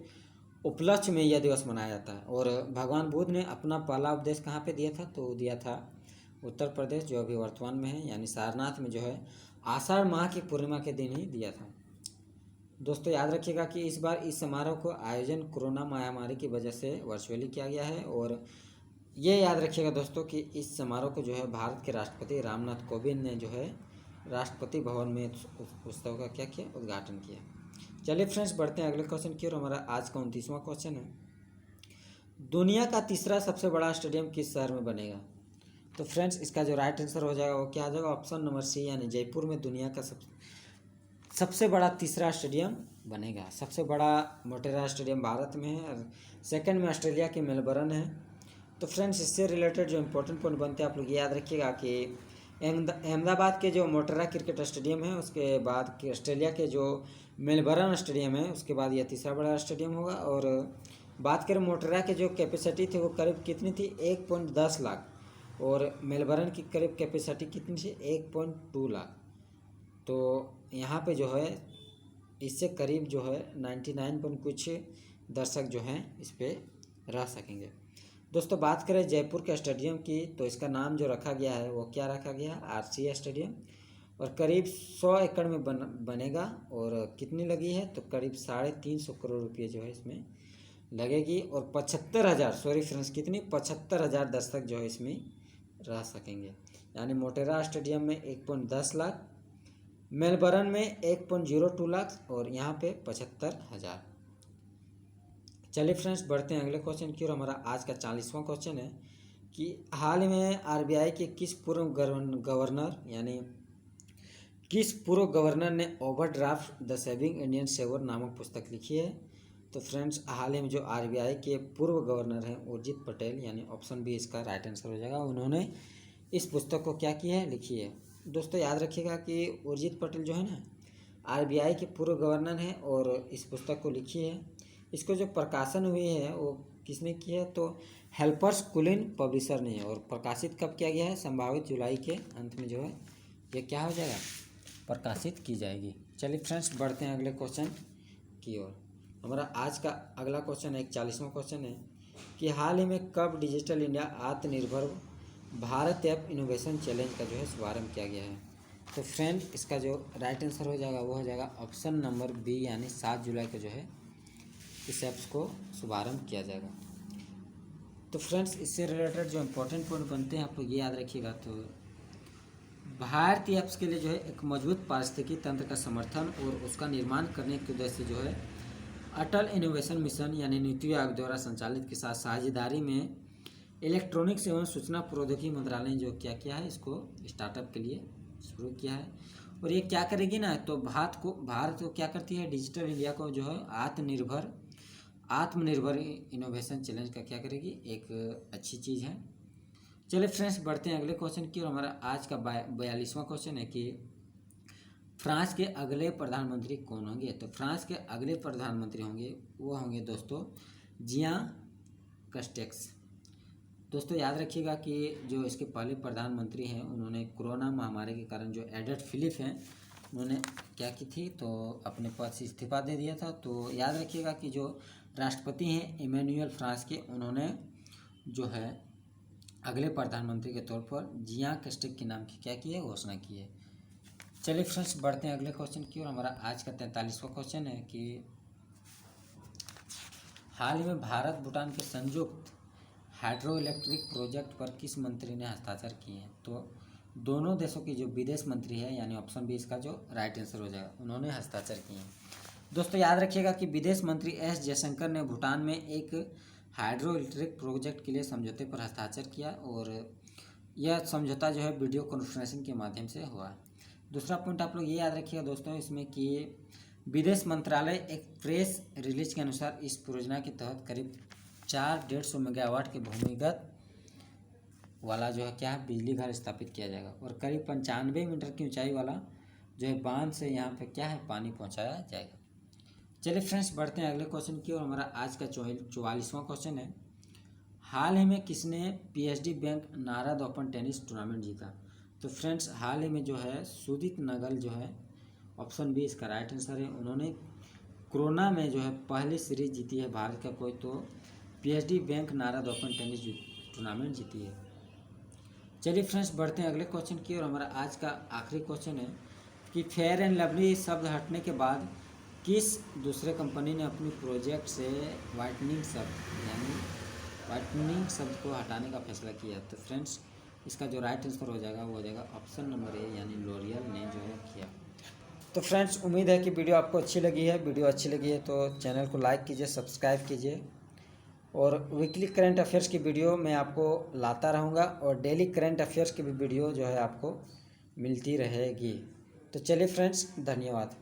उपलक्ष्य में यह दिवस मनाया जाता है। और भगवान बुद्ध ने अपना पहला उपदेश कहाँ पे दिया था, तो दिया था उत्तर प्रदेश जो अभी वर्तमान में है, यानी सारनाथ में जो है आषाढ़ माह की पूर्णिमा के दिन ही दिया था। दोस्तों याद रखिएगा कि इस बार इस समारोह को आयोजन कोरोना महामारी की वजह से वर्चुअली किया गया है। और ये याद रखिएगा दोस्तों कि इस समारोह को जो है भारत के राष्ट्रपति रामनाथ कोविंद ने जो है राष्ट्रपति भवन में उत्सव का क्या किया, उद्घाटन किया। चलिए फ्रेंड्स बढ़ते हैं अगले क्वेश्चन की ओर। हमारा आज का 29वां क्वेश्चन है, दुनिया का तीसरा सबसे बड़ा स्टेडियम किस शहर में बनेगा। तो फ्रेंड्स इसका जो राइट आंसर हो जाएगा वो क्या आ जाएगा, ऑप्शन नंबर सी, यानी जयपुर में दुनिया का सबसे बड़ा तीसरा स्टेडियम बनेगा। सबसे बड़ा मोटेरा स्टेडियम भारत में है और सेकंड में ऑस्ट्रेलिया के मेलबर्न है। तो फ्रेंड्स इससे रिलेटेड जो इंपॉर्टेंट पॉइंट बनते हैं आप लोग ये याद रखिएगा कि अहमदाबाद के जो मोटेरा क्रिकेट स्टेडियम है, उसके बाद कि ऑस्ट्रेलिया के जो मेलबर्न स्टेडियम है, उसके बाद यह तीसरा बड़ा स्टेडियम होगा। और बात करें मोटेरा के जो कैपेसिटी थी वो करीब कितनी थी, 1.10 लाख, और मेलबर्न की करीब कैपेसिटी कितनी थी, 1.2 लाख। तो यहाँ पे जो है इससे करीब जो है 99 कुछ दर्शक जो हैं इस पर रह सकेंगे। दोस्तों बात करें जयपुर के स्टेडियम की, तो इसका नाम जो रखा गया है वो क्या रखा गया है, आरसीए स्टेडियम, और करीब 100 एकड़ में बनेगा। और कितनी लगी है, तो करीब 350 करोड़ रुपये जो है इसमें लगेगी। और 75,000 सॉरी फ्रेंड्स कितनी 75,000 दर्शक जो है इसमें रह सकेंगे। यानी मोटेरा स्टेडियम में 1.10 लाख, मेलबर्न में 1.02 लाख और यहाँ पे 75,000। चलिए फ्रेंड्स बढ़ते हैं अगले क्वेश्चन की और हमारा आज का 40वां क्वेश्चन है कि हाल ही में आरबीआई के किस पूर्व गवर्नर यानी किस पूर्व गवर्नर ने overdraft the saving Indian saver नामक पुस्तक लिखी है। तो फ्रेंड्स हाल ही में जो आरबीआई के पूर्व गवर्नर हैं उर्जित पटेल, यानी ऑप्शन बी इसका राइट आंसर हो जाएगा, उन्होंने इस पुस्तक को क्या किया है, लिखी है। दोस्तों याद रखिएगा कि उर्जित पटेल जो है ना आरबीआई के पूर्व गवर्नर हैं और इस पुस्तक को लिखी है। इसको जो प्रकाशन हुई है वो किसने की है, तो हेल्पर्स कुलिन पब्लिशर ने है। और प्रकाशित कब किया गया है, संभावित जुलाई के अंत में जो है ये क्या हो जाएगा, प्रकाशित की जाएगी। चलिए फ्रेंड्स बढ़ते हैं अगले क्वेश्चन की ओर। हमारा आज का अगला क्वेश्चन है 41वां क्वेश्चन है कि हाल ही में कब डिजिटल इंडिया आत्मनिर्भर भारत ऐप इनोवेशन चैलेंज का जो है शुभारंभ किया गया है। तो फ्रेंड इसका जो राइट आंसर हो जाएगा वो हो जाएगा ऑप्शन नंबर बी, यानी 7 जुलाई को जो है इस ऐप्स को शुभारंभ किया जाएगा। तो फ्रेंड्स इससे रिलेटेड जो इम्पोर्टेंट पॉइंट बनते हैं आप लोग ये याद रखिएगा। तो भारतीय ऐप्स के लिए जो है एक मजबूत पारिस्थितिकी तंत्र का समर्थन और उसका निर्माण करने के उद्देश्य से जो है अटल इनोवेशन मिशन यानी नीति आयोग द्वारा संचालित के साथ साझेदारी में इलेक्ट्रॉनिक्स एवं सूचना प्रौद्योगिकी मंत्रालय ने जो क्या किया है इसको स्टार्टअप के लिए शुरू किया है। और ये क्या करेगी ना, तो भारत को क्या करती है, डिजिटल इंडिया को जो है आत्मनिर्भर इनोवेशन चैलेंज का क्या करेगी, एक अच्छी चीज़ है। चलिए फ्रेंड्स बढ़ते हैं अगले क्वेश्चन की और हमारा आज का 42वां क्वेश्चन है कि फ्रांस के अगले प्रधानमंत्री कौन होंगे। तो फ्रांस के अगले प्रधानमंत्री होंगे वो होंगे दोस्तों जियां कस्टेक्स। दोस्तों याद रखिएगा कि जो इसके पहले प्रधानमंत्री हैं उन्होंने कोरोना महामारी के कारण जो एडवर्ड फिलिप हैं उन्होंने क्या की थी, तो अपने पद से इस्तीफा दे दिया था। तो याद रखिएगा कि जो राष्ट्रपति हैं इमैनुअल फ्रांस के, उन्होंने जो है अगले प्रधानमंत्री के तौर पर जियां कस्टेक्स के नाम की क्या की है, घोषणा की है। चलिए फ्रेंड्स बढ़ते हैं अगले क्वेश्चन की और हमारा आज का 43वां क्वेश्चन है कि हाल ही में भारत भूटान के संयुक्त हाइड्रो इलेक्ट्रिक प्रोजेक्ट पर किस मंत्री ने हस्ताक्षर किए हैं। तो दोनों देशों की जो विदेश मंत्री है यानी ऑप्शन बी इसका जो राइट आंसर हो जाएगा, उन्होंने हस्ताक्षर किए हैं। दोस्तों याद रखिएगा कि विदेश मंत्री एस जयशंकर ने भूटान में एक हाइड्रो इलेक्ट्रिक प्रोजेक्ट के लिए समझौते पर हस्ताक्षर किया और यह समझौता जो है वीडियो कॉन्फ्रेंसिंग के माध्यम से हुआ। दूसरा पॉइंट आप लोग ये याद रखिएगा दोस्तों इसमें कि विदेश मंत्रालय एक प्रेस रिलीज के अनुसार इस परियोजना के तहत करीब 450 मेगावाट के भूमिगत वाला जो है क्या है, बिजली घर स्थापित किया जाएगा। और करीब 95 मीटर की ऊंचाई वाला जो है बांध से यहाँ पे क्या है, पानी पहुँचाया जाएगा। चलिए फ्रेंड्स, बढ़ते हैं अगले क्वेश्चन की ओर। हमारा आज का 44वां क्वेश्चन है, हाल ही में किसने PSG bank Narad open tennis tournament जीता? तो फ्रेंड्स, हाल ही में जो है सुदीप नगल जो है, ऑप्शन बी इसका राइट आंसर है। उन्होंने कोरोना में जो है पहली सीरीज जीती है भारत का कोई, तो PSG bank Narad open tennis tournament जीती है। चलिए फ्रेंड्स, बढ़ते हैं अगले क्वेश्चन की और हमारा आज का आखिरी क्वेश्चन है कि फेयर एंड लवली शब्द हटने के बाद किस दूसरे कंपनी ने अपनी प्रोजेक्ट से वाइटनिंग शब्द को हटाने का फैसला किया? तो फ्रेंड्स, इसका जो राइट आंसर हो जाएगा वो हो जाएगा ऑप्शन नंबर ए, यानी लॉरियल ने जो है किया। तो फ्रेंड्स, उम्मीद है कि वीडियो आपको अच्छी लगी है। वीडियो अच्छी लगी है तो चैनल को लाइक कीजिए, सब्सक्राइब कीजिए, और वीकली करंट अफेयर्स की वीडियो मैं आपको लाता रहूँगा, और डेली करंट अफेयर्स की भी वीडियो जो है आपको मिलती रहेगी। तो चलिए फ्रेंड्स, धन्यवाद।